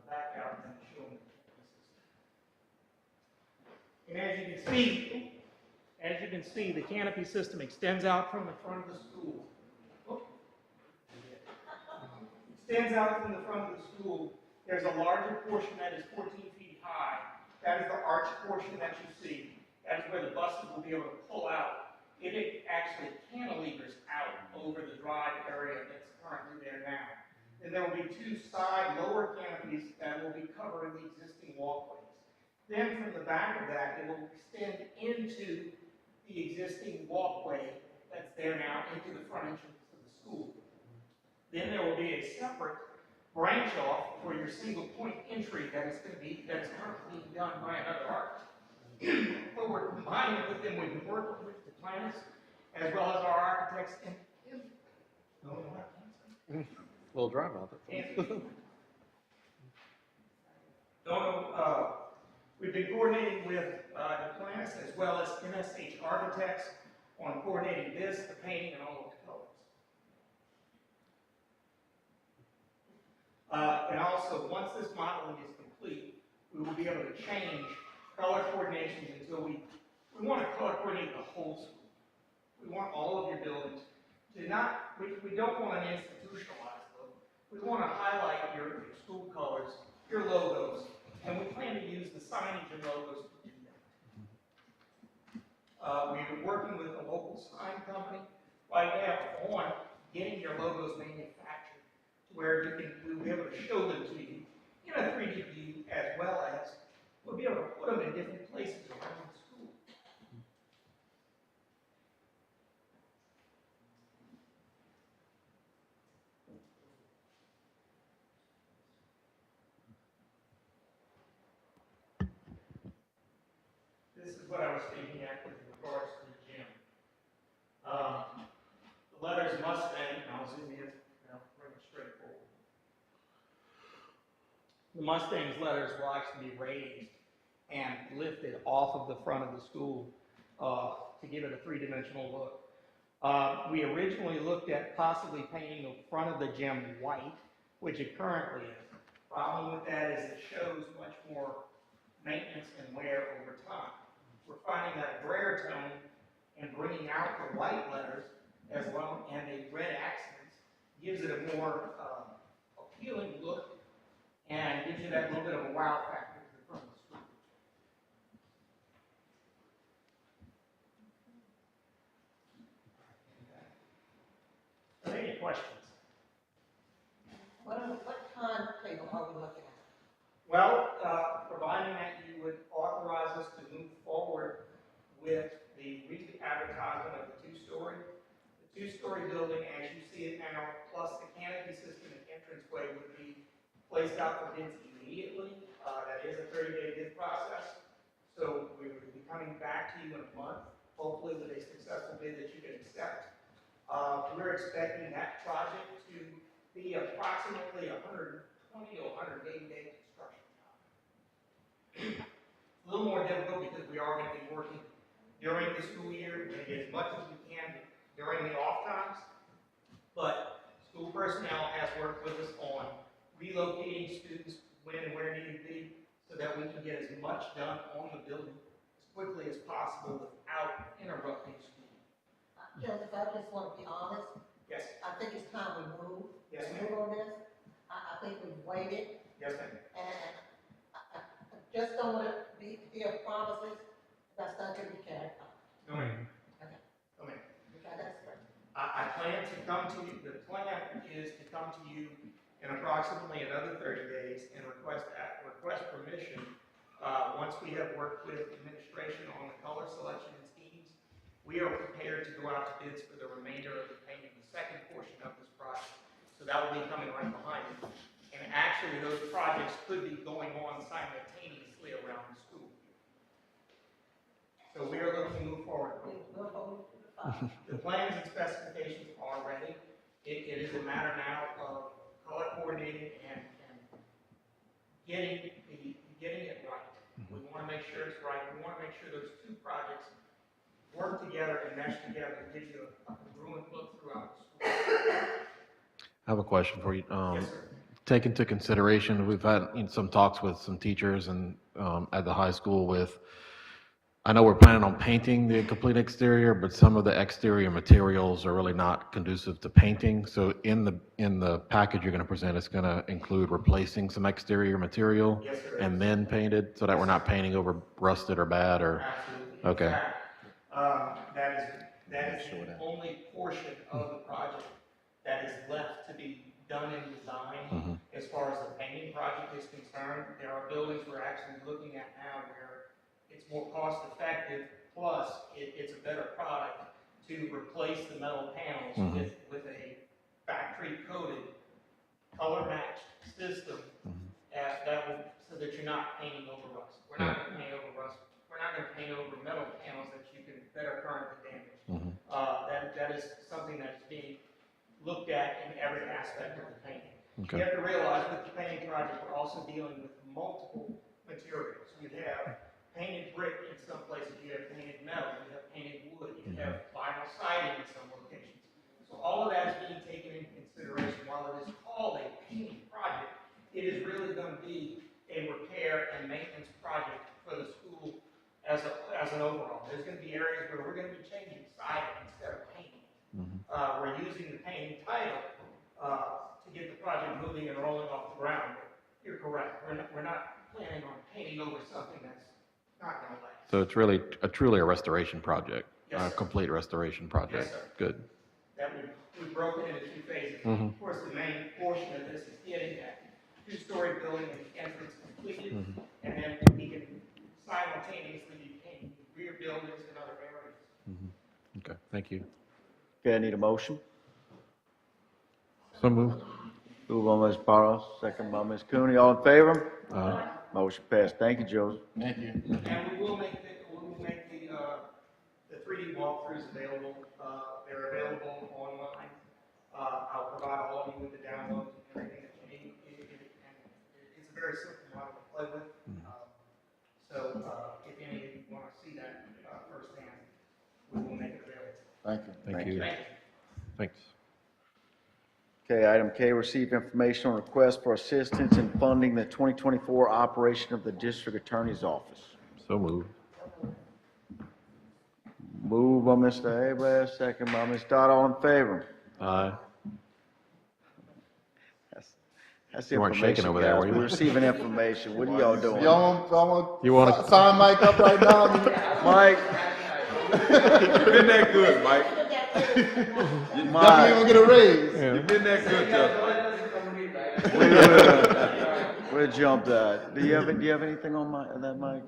back out and show them the canopy system. And as you can see, the canopy system extends out from the front of the school. Extends out from the front of the school. There's a larger portion that is 14 feet high. That is the arch portion that you see. That is where the buses will be able to pull out. It actually cantilevers out over the drive area that's currently there now. And there will be two side lower canopies that will be covering the existing walkways. Then from the back of that, it will extend into the existing walkway that's there now into the front entrance of the school. Then there will be a separate branch off for your single point entry that is currently being done by another architect. But we're combining it with them. We've been working with the planners as well as our architects and Little dry mouth. we've been coordinating with the planners as well as MSH architects on coordinating this, the painting, and all of the colors. And also, once this modeling is complete, we will be able to change color coordinations until we want to color coordinate the whole school. We want all of your buildings to not, we don't want an institutionalized look. We want to highlight your school colors, your logos, and we plan to use the signage and logos to do that. We're working with a local sign company right now on getting your logos manufactured to where we'll be able to show them to you in a 3D view, as well as we'll be able to put them in different places around the school. This is what I was speaking at with regards to the gym. The letters Mustang, and I'll zoom in, bring it straight forward. The Mustang's letters will actually be raised and lifted off of the front of the school to give it a three-dimensional look. We originally looked at possibly painting the front of the gym white, which it currently is. The problem with that is it shows much more maintenance and wear over time. We're finding that brayer tone and bringing out the white letters as well and the red accents gives it a more appealing look and gives you that little bit of a wow factor to the front of the school. Are there any questions? What timetable are we looking at? Well, providing that you would authorize us to move forward with the re-advertisement of the two-story. The two-story building, as you see it now, plus the canopy system and entranceway would be placed out for bids immediately. That is a 30-day bid process. So we would be coming back to you in a month, hopefully with a successful bid that you can accept. We're expecting that project to be approximately 120 to 180 day construction time. A little more difficult because we are going to be working during the school year. We're going to get as much as we can during the off times. But school personnel has worked with us on relocating students when and where needed be so that we can get as much done on the building as quickly as possible without interrupting school. Joseph, I just want to be honest. Yes. I think it's time we move. Yes, Move on this. I think we've waited, Yes, ma'am. and I just don't want to hear promises that's not going to be carried out. No, ma'am. Okay. No, ma'am. Okay, that's great. I plan to come to you, the plan is to come to you in approximately another 30 days and request permission, once we have worked with administration on the color selection and schemes. We are prepared to go out to bids for the remainder of the painting, the second portion of this project. So that will be coming right behind it. And actually, those projects could be going on simultaneously around the school. So we are looking to move forward. The plans and specifications are ready. It is a matter now of color coordinating and getting it right. We want to make sure it's right. We want to make sure those two projects work together and mesh together and give you a congruent look throughout the school. I have a question for you. Yes, sir. Take into consideration, we've had some talks with some teachers and at the high school with, I know we're planning on painting the complete exterior, but some of the exterior materials are really not conducive to painting. So in the package you're going to present, it's going to include replacing some exterior material Yes, sir. and then painted, so that we're not painting over rusted or bad or. Absolutely. Okay. In fact, that is the only portion of the project that is left to be done in design. As far as the painting project is concerned, there are buildings we're actually looking at now where it's more cost effective, plus it's a better product to replace the metal panels with a factory coated, color matched system so that you're not painting over rust. We're not going to paint over rust. We're not going to paint over metal panels that are currently damaged. That is something that's being looked at in every aspect of the painting. Okay. You have to realize with the painting project, we're also dealing with multiple materials. You have painted brick in some places, you have painted metal, you have painted wood, you have vinyl siding in some locations. So all of that is being taken into consideration. While it is called a painting project, it is really going to be a repair and maintenance project for the school as an overall. There's going to be areas where we're going to be changing siding instead of painting. We're using the painting title to get the project moving and rolling off the ground. You're correct. We're not planning on painting over something that's not going to last. So it's really truly a restoration project, Yes, a sir. complete restoration project. Yes, sir. Good. That we've broken into two phases. Of course, the main portion of this is getting that two-story building and the entrance completed, and then we can simultaneously be painting rear buildings and other areas. Okay, thank you. Okay, I need a motion. So moved. Move on, Ms. Barros, second by Ms. Cooney. All in favor? Motion passed. Thank you, Joseph. Thank you. And we will make the 3D walkthroughs available. They're available online. I'll provide all of you with the downloads and everything that you need. It's a very simple model to play with. So if any of you want to see that firsthand, we will make it available. Thank you. Thank you. Thank you. Thanks. Okay, item K, receive information on request for assistance in funding the 2024 operation of the district attorney's office. So moved. Move by Mr. Abrams, second by Ms. Dodd. All in favor? Aye. That's You weren't information, shaking over there, guys. were you? We're receiving information. What are y'all doing? Y'all want You wanna- sign Mike up right now? Mike? You've been that good, Mike. Definitely gonna get a raise. You've been that good, Jeff. We'll jump that. Do you have anything on that, Mike?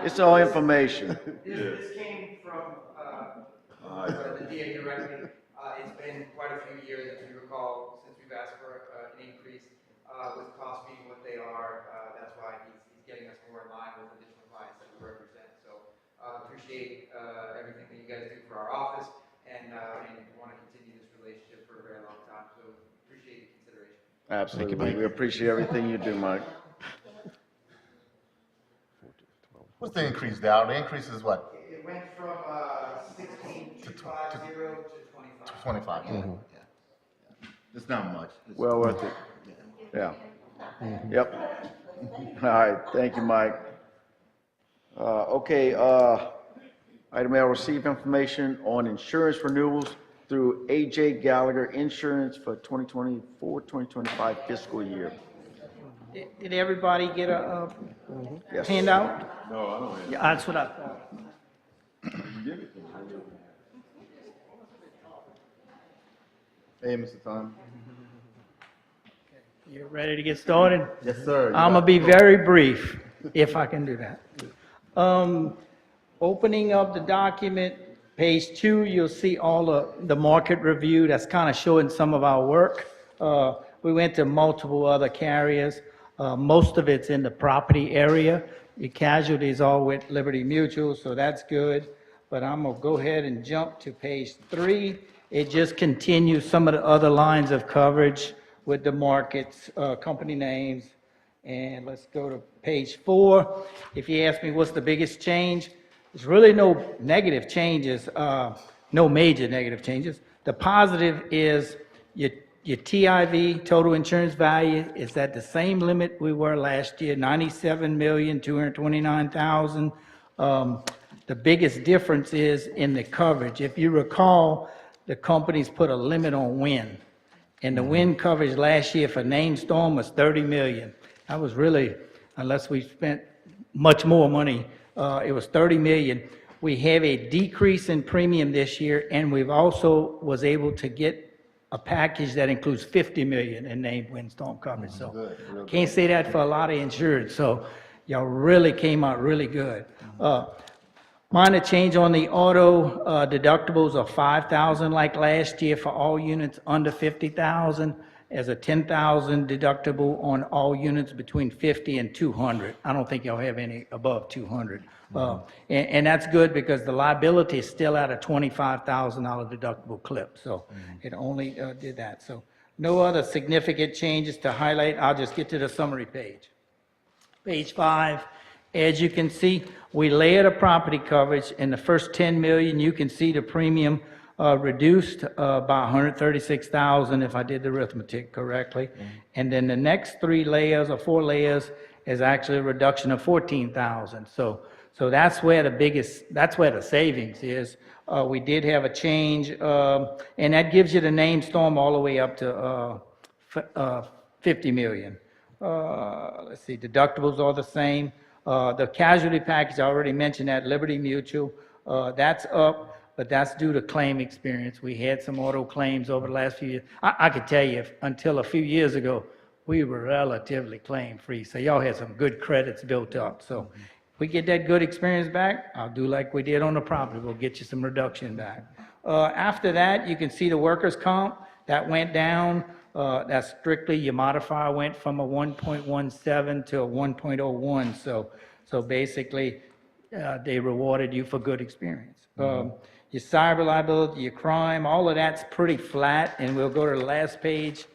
It's all information. This came from the DA directly. It's been quite a few years, as you recall, since we've asked for an increase. With costs being what they are, that's why he's getting us more in line with additional clients that we represent. So appreciate everything that you guys do for our office, and want to continue this relationship for a very long time. So appreciate your consideration. Absolutely. Mike. We appreciate everything you do, Mike. What's the increase, Dow? The increase is what? It went from 16,250 to 25. 25. Yeah. It's not much. Well worth it. Yeah. Yep. All right, thank you, Mike. Okay, item L, receive information on insurance renewals through A.J. Gallagher Insurance for 2024-2025 fiscal year. Did everybody get a Yes. handout? No, I don't have. Yeah, that's what I thought. Give it to me. Hey, Mr. Tom. You ready to get started? Yes, sir. I'm gonna be very brief, if I can do that. Opening up the document, page 2, you'll see all the market review that's kind of showing some of our work. We went to multiple other carriers. Most of it's in the property area. The casualties all with Liberty Mutual, so that's good. But I'm gonna go ahead and jump to page 3. It just continues some of the other lines of coverage. with the markets, company names. And let's go to page 4. If you ask me what's the biggest change, there's really no negative changes, no major negative changes. The positive is your TIV, total insurance value, is at the same limit we were last year, 97,229,000. The biggest difference is in the coverage. If you recall, the companies put a limit on wind. And the wind coverage last year for named storm was 30 million. That was really, unless we spent much more money, it was 30 million. We have a decrease in premium this year, and we've also was able to get a package that includes 50 million in named windstorm coverage. So can't say that for a lot of insureds. So y'all really came out really good. Minor change on the auto deductibles of 5,000 like last year for all units under 50,000, as a 10,000 deductible on all units between 50 and 200. I don't think y'all have any above 200. And that's good because the liability is still at a $25,000 deductible clip. So it only did that. So no other significant changes to highlight. I'll just get to the summary page. Page 5. As you can see, we layered a property coverage. In the first 10 million, you can see the premium reduced by 136,000 if I did the arithmetic correctly. And then the next 3 layers or 4 layers is actually a reduction of 14,000. So that's where the savings is. We did have a change, and that gives you the named storm all the way up to 50 million. Let's see, deductibles are the same. The casualty package, I already mentioned that, Liberty Mutual, that's up, but that's due to claim experience. We had some auto claims over the last few years. I could tell you, until a few years ago, we were relatively claim-free, so y'all had some good credits built up. So if we get that good experience back, I'll do like we did on the property. We'll get you some reduction back. After that, you can see the workers' comp. That went down. That's strictly your modifier went from a 1.17 to a 1.01. So basically, they rewarded you for good experience. Your cyber liability, your crime, all of that's pretty flat. And we'll go to the last page.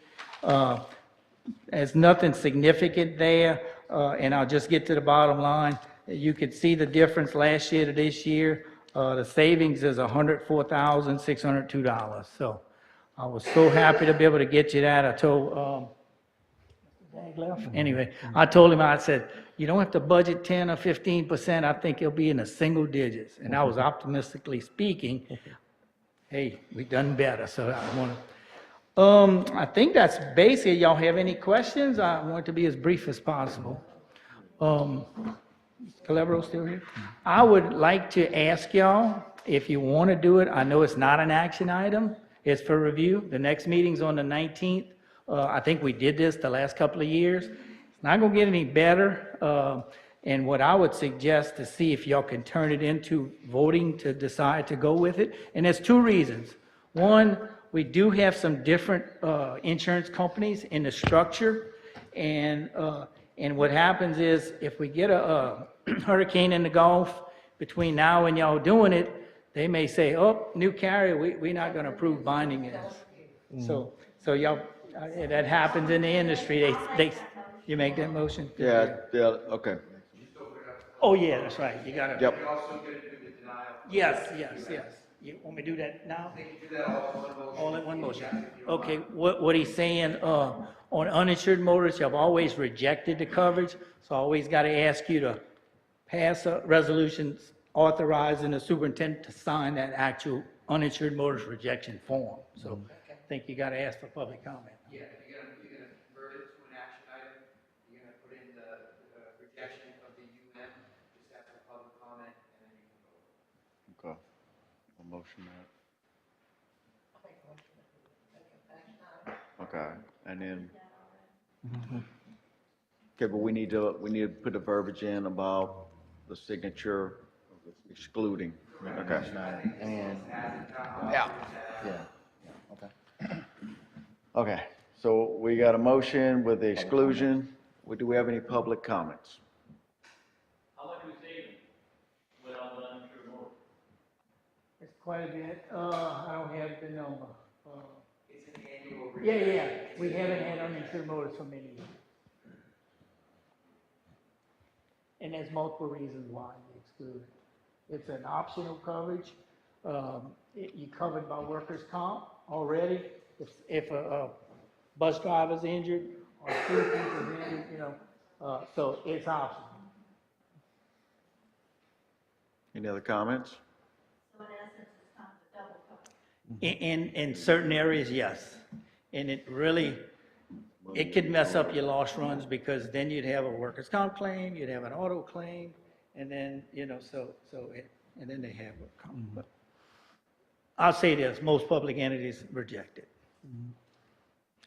There's nothing significant there. And I'll just get to the bottom line. You can see the difference last year to this year. The savings is $104,602. So I was so happy to be able to get you that. I told, anyway, I told him, I said, you don't have to budget 10 or 15%. I think it'll be in the single digits. And I was optimistically speaking. Hey, we've done better. So I want to, I think that's basically, y'all have any questions? I want to be as brief as possible. Calabro still here? I would like to ask y'all, if you want to do it, I know it's not an action item. It's for review. The next meeting's on the 19th. I think we did this the last couple of years. It's not going to get any better. And what I would suggest to see if y'all can turn it into voting to decide to go with it. And there's 2 reasons. One, we do have some different insurance companies in the structure. And what happens is if we get a hurricane in the Gulf between now and y'all doing it, they may say, oh, new carrier, we're not going to approve binding this. So y'all, that happens in the industry. You make that motion? Yeah, okay. Oh, yeah, that's right. You got to. Yep. Yes. You want me to do that now? All in one motion. Okay, what he's saying, on uninsured motorists, you've always rejected the coverage, so I always got to ask you to pass a resolution authorizing the superintendent to sign that actual uninsured motorist rejection form. So I think you got to ask for public comment. Yeah, if you're gonna convert it to an action item, you're gonna put in the rejection of the UM, just ask for public comment, and then you can vote. Okay. A motion that. Okay, and then. Okay, but we need to put the verbiage in about the signature excluding. Okay. And, Yeah. okay. Okay, so we got a motion with the exclusion. Do we have any public comments? How much we saving without the uninsured motorist? It's quite a bit. I don't have the number. It's an annual Yeah, we haven't had uninsured motorists for many years. And there's multiple reasons why we exclude it. It's an optional coverage. You're covered by workers' comp already. If a bus driver's injured or school teacher's injured, so it's optional. Any other comments? So in essence, it's kind of a double coverage. In certain areas, yes. And it could mess up your loss runs because then you'd have a workers' comp claim, you'd have an auto claim, and then, and then they have a comp. But I'll say this, most public entities reject it.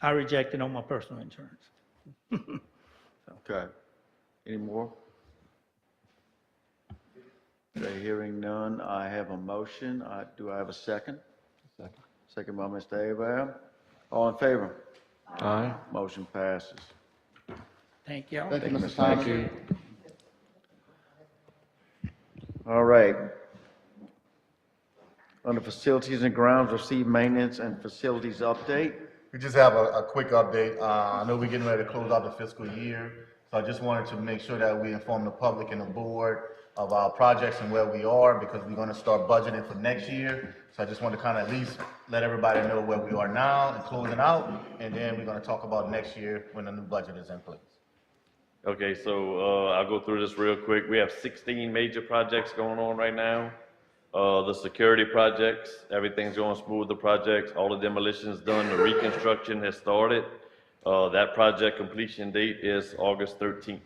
I reject it on my personal insurance. Okay. Any more? Okay, hearing none, I have a motion. Do I have a second? Second. Second by Mr. Abraham. All in favor? Aye. Motion passes. Thank you. Thank you, Mr. Thank Thomas. you. All right. Under facilities and grounds, receive maintenance and facilities update. We just have a quick update. I know we're getting ready to close out the fiscal year, so I just wanted to make sure that we inform the public and the board of our projects and where we are, because we're gonna start budgeting for next year. So I just want to kind of at least let everybody know where we are now and closing out, and then we're gonna talk about next year when the new budget is in place. Okay, so I'll go through this real quick. We have 16 major projects going on right now. The security projects, everything's going smooth, the projects, all the demolitions done, the reconstruction has started. That project completion date is August 13th.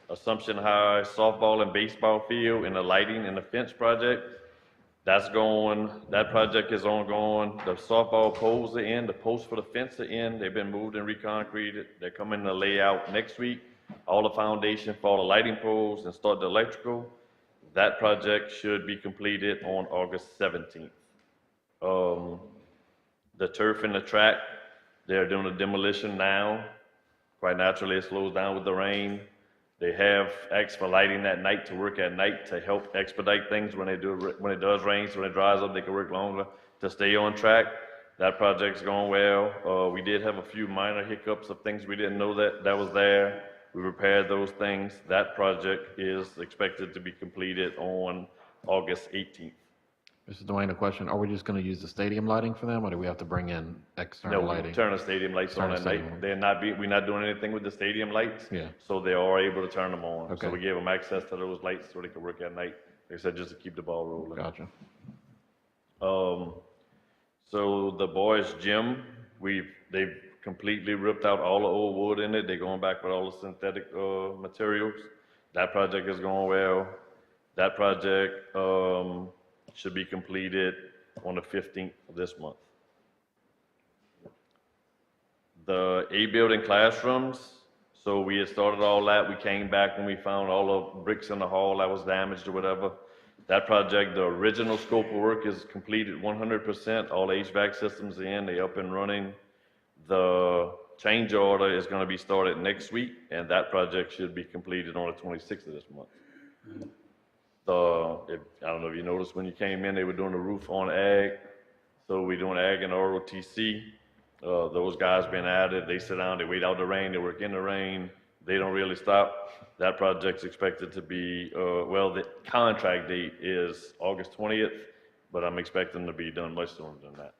Assumption High softball and baseball field and the lighting and the fence project, that project is ongoing. The softball poles are in, the posts for the fence are in, they've been moved and reconcreted. They're coming to lay out next week. All the foundation for all the lighting poles and start the electrical. That project should be completed on August 17th. The turf and the track, they're doing a demolition now. Quite naturally, it slows down with the rain. They have asked for lighting at night to work at night to help expedite things when it does rain, so when it dries up, they can work longer to stay on track. That project's going well. We did have a few minor hiccups of things we didn't know that was there. We repaired those things. That project is expected to be completed on August 18th. Mr. Dwayne, a question. Are we just going to use the stadium lighting for them, or do we have to bring in external No, lighting? turn the stadium lights on at night. We're not doing anything with the stadium lights. Yeah. So they are able to turn them on. Okay. So we gave them access to those lights so they could work at night. They said just to keep the ball rolling. Gotcha. So the boys' gym, they've completely ripped out all the old wood in it. They're going back with all the synthetic materials. That project is going well. That project should be completed on the 15th of this month. The A building classrooms, so we had started all that. We came back when we found all the bricks in the hall that was damaged or whatever. That project, the original scope of work is completed 100%. All HVAC systems are in, they up and running. The change order is going to be started next week, and that project should be completed on the 26th of this month. I don't know if you noticed when you came in, they were doing the roof on ag. So we're doing ag and ROTC. Those guys been at it. They sit down, they wait out the rain, they work in the rain. They don't really stop. That project's expected to be, the contract date is August 20th, but I'm expecting to be done much sooner than that.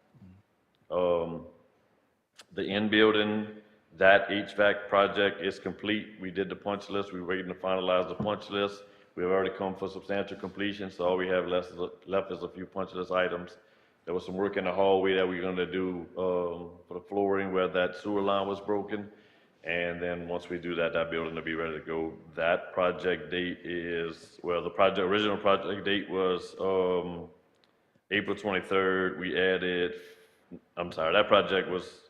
The in-building, that HVAC project is complete. We did the punch list. We're waiting to finalize the punch list. We've already come for substantial completion, so all we have left is a few punch list items. There was some work in the hallway that we're gonna do for the flooring where that sewer line was broken. And then once we do that, that building will be ready to go. That project date is, the original project date was April 23rd. That project was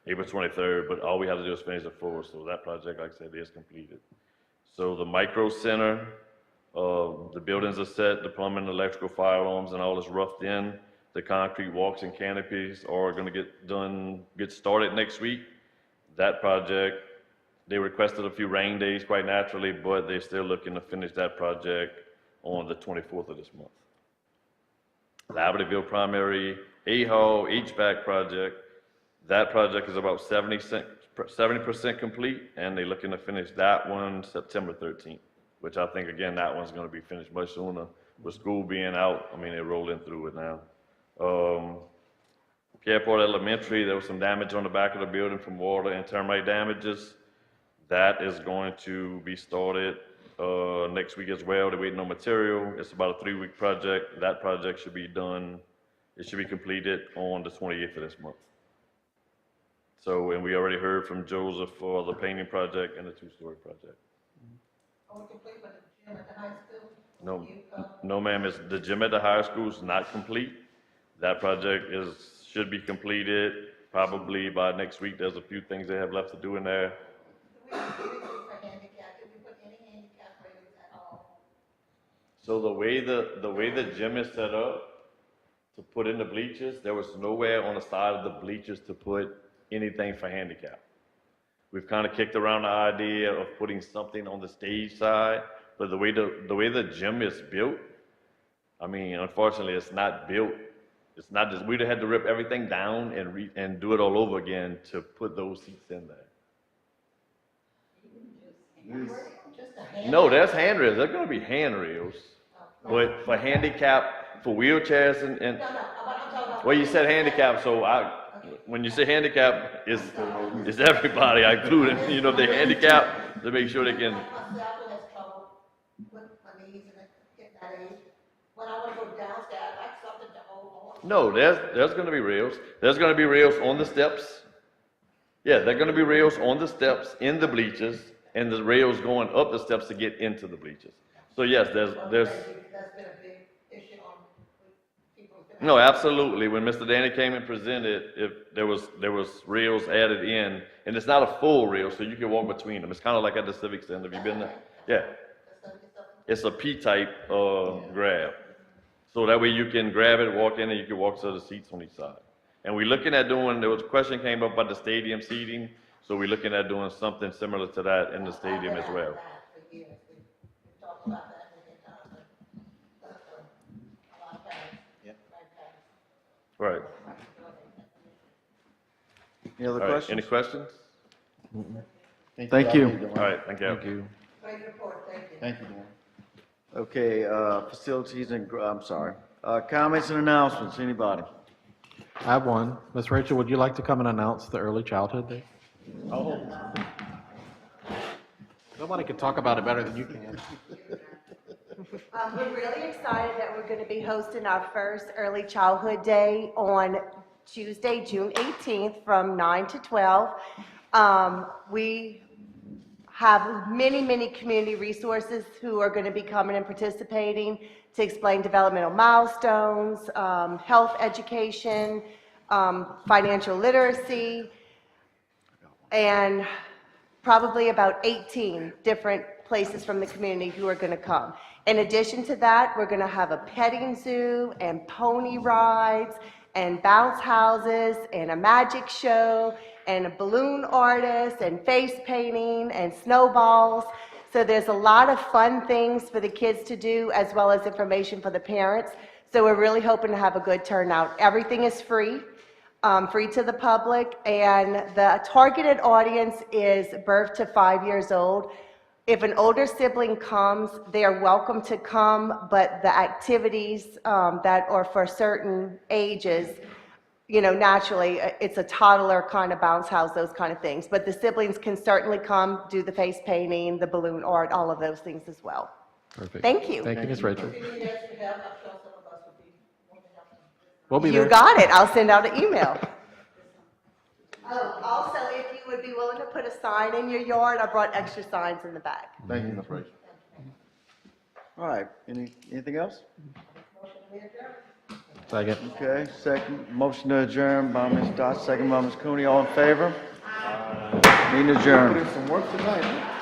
April 23rd, but all we have to do is finish the floor. So that project, like I said, is completed. So the micro center, the buildings are set, the plumbing, electrical, fire alarms, and all is roughed in. The concrete walks and canopies are gonna get started next week. That project, they requested a few rain days quite naturally, but they're still looking to finish that project on the 24th of this month. Libertyville primary A-Hall HVAC project. That project is about 70% complete, and they're looking to finish that one September 13th, which I think, again, that one's gonna be finished much sooner. With school being out, I mean, they're rolling through it now. Pierpont Elementary, there was some damage on the back of the building from water and termite damages. That is going to be started next week as well. They're waiting on material. It's about a 3-week project. That project should be done, it should be completed on the 28th of this month. So, and we already heard from Joseph for the painting project and the 2-story project. Are we complete with the gym at the high school? No, ma'am, the gym at the high school is not complete. That project should be completed probably by next week. There's a few things they have left to do in there. So the way the gym is set up to put in the bleachers, there was nowhere on the side of the bleachers to put anything for handicap. We've kind of kicked around the idea of putting something on the stage side, but the way the gym is built, I mean, unfortunately, it's not built. It's not just, we'd have had to rip everything down and do it all over again to put those seats in there. No, there's handrails. There's gonna be handrails, but for handicap, for wheelchairs and well, you said handicap, so when you say handicap, it's everybody, I include it. You know, if they're handicapped, to make sure they can. No, there's gonna be rails. There's gonna be rails on the steps. Yeah, there are gonna be rails on the steps in the bleachers, and the rails going up the steps to get into the bleachers. So yes, there's. That's been a big issue on people. No, absolutely. When Mr. Danny came and presented, there was rails added in, and it's not a full rail, so you can walk between them. It's kind of like at the Civic Center. Have you been there? Yeah. It's a P-type grab. So that way you can grab it, walk in, and you can walk to the seats on each side. And we're looking at doing, there was a question came up about the stadium seating, so we're looking at doing something similar to that in the stadium as well. Right. Any other All right, questions? any questions? Thank you. All right, thank you. Thank you. Great report, thank you. Thank you, Dan. Okay, facilities and, I'm sorry. Comments and announcements, anybody? I have one. Ms. Rachel, would you like to come and announce the early childhood day? Oh. Nobody can talk about it better than you can. We're really excited that we're going to be hosting our first Early Childhood Day on Tuesday, June 18th from 9 to 12. We have many, many community resources who are going to be coming and participating to explain developmental milestones, health education, financial literacy, and probably about 18 different places from the community who are going to come. In addition to that, we're going to have a petting zoo and pony rides and bounce houses and a magic show and a balloon artist and face painting and snowballs. So there's a lot of fun things for the kids to do as well as information for the parents. So we're really hoping to have a good turnout. Everything is free. Free to the public, and the targeted audience is birth to 5 years old. If an older sibling comes, they are welcome to come, but the activities that are for certain ages, you know, naturally, it's a toddler kind of bounce house, those kind of things. But the siblings can certainly come, do the face painting, the balloon art, all of those things as well. Perfect. Thank you. Thank you, Ms. Rachel. If you need extra help, I'm sure some of us would be more than helpful. We'll be there. You got it. I'll send out an email. Oh, also, if you would be willing to put a sign in your yard, I brought extra signs in the back. Thank you, Ms. Rachel. All right, anything else? Second. Okay, second, motion to adjourn by Ms. Dot, second by Ms. Cooney, all in favor? Meeting adjourned. Some work tonight.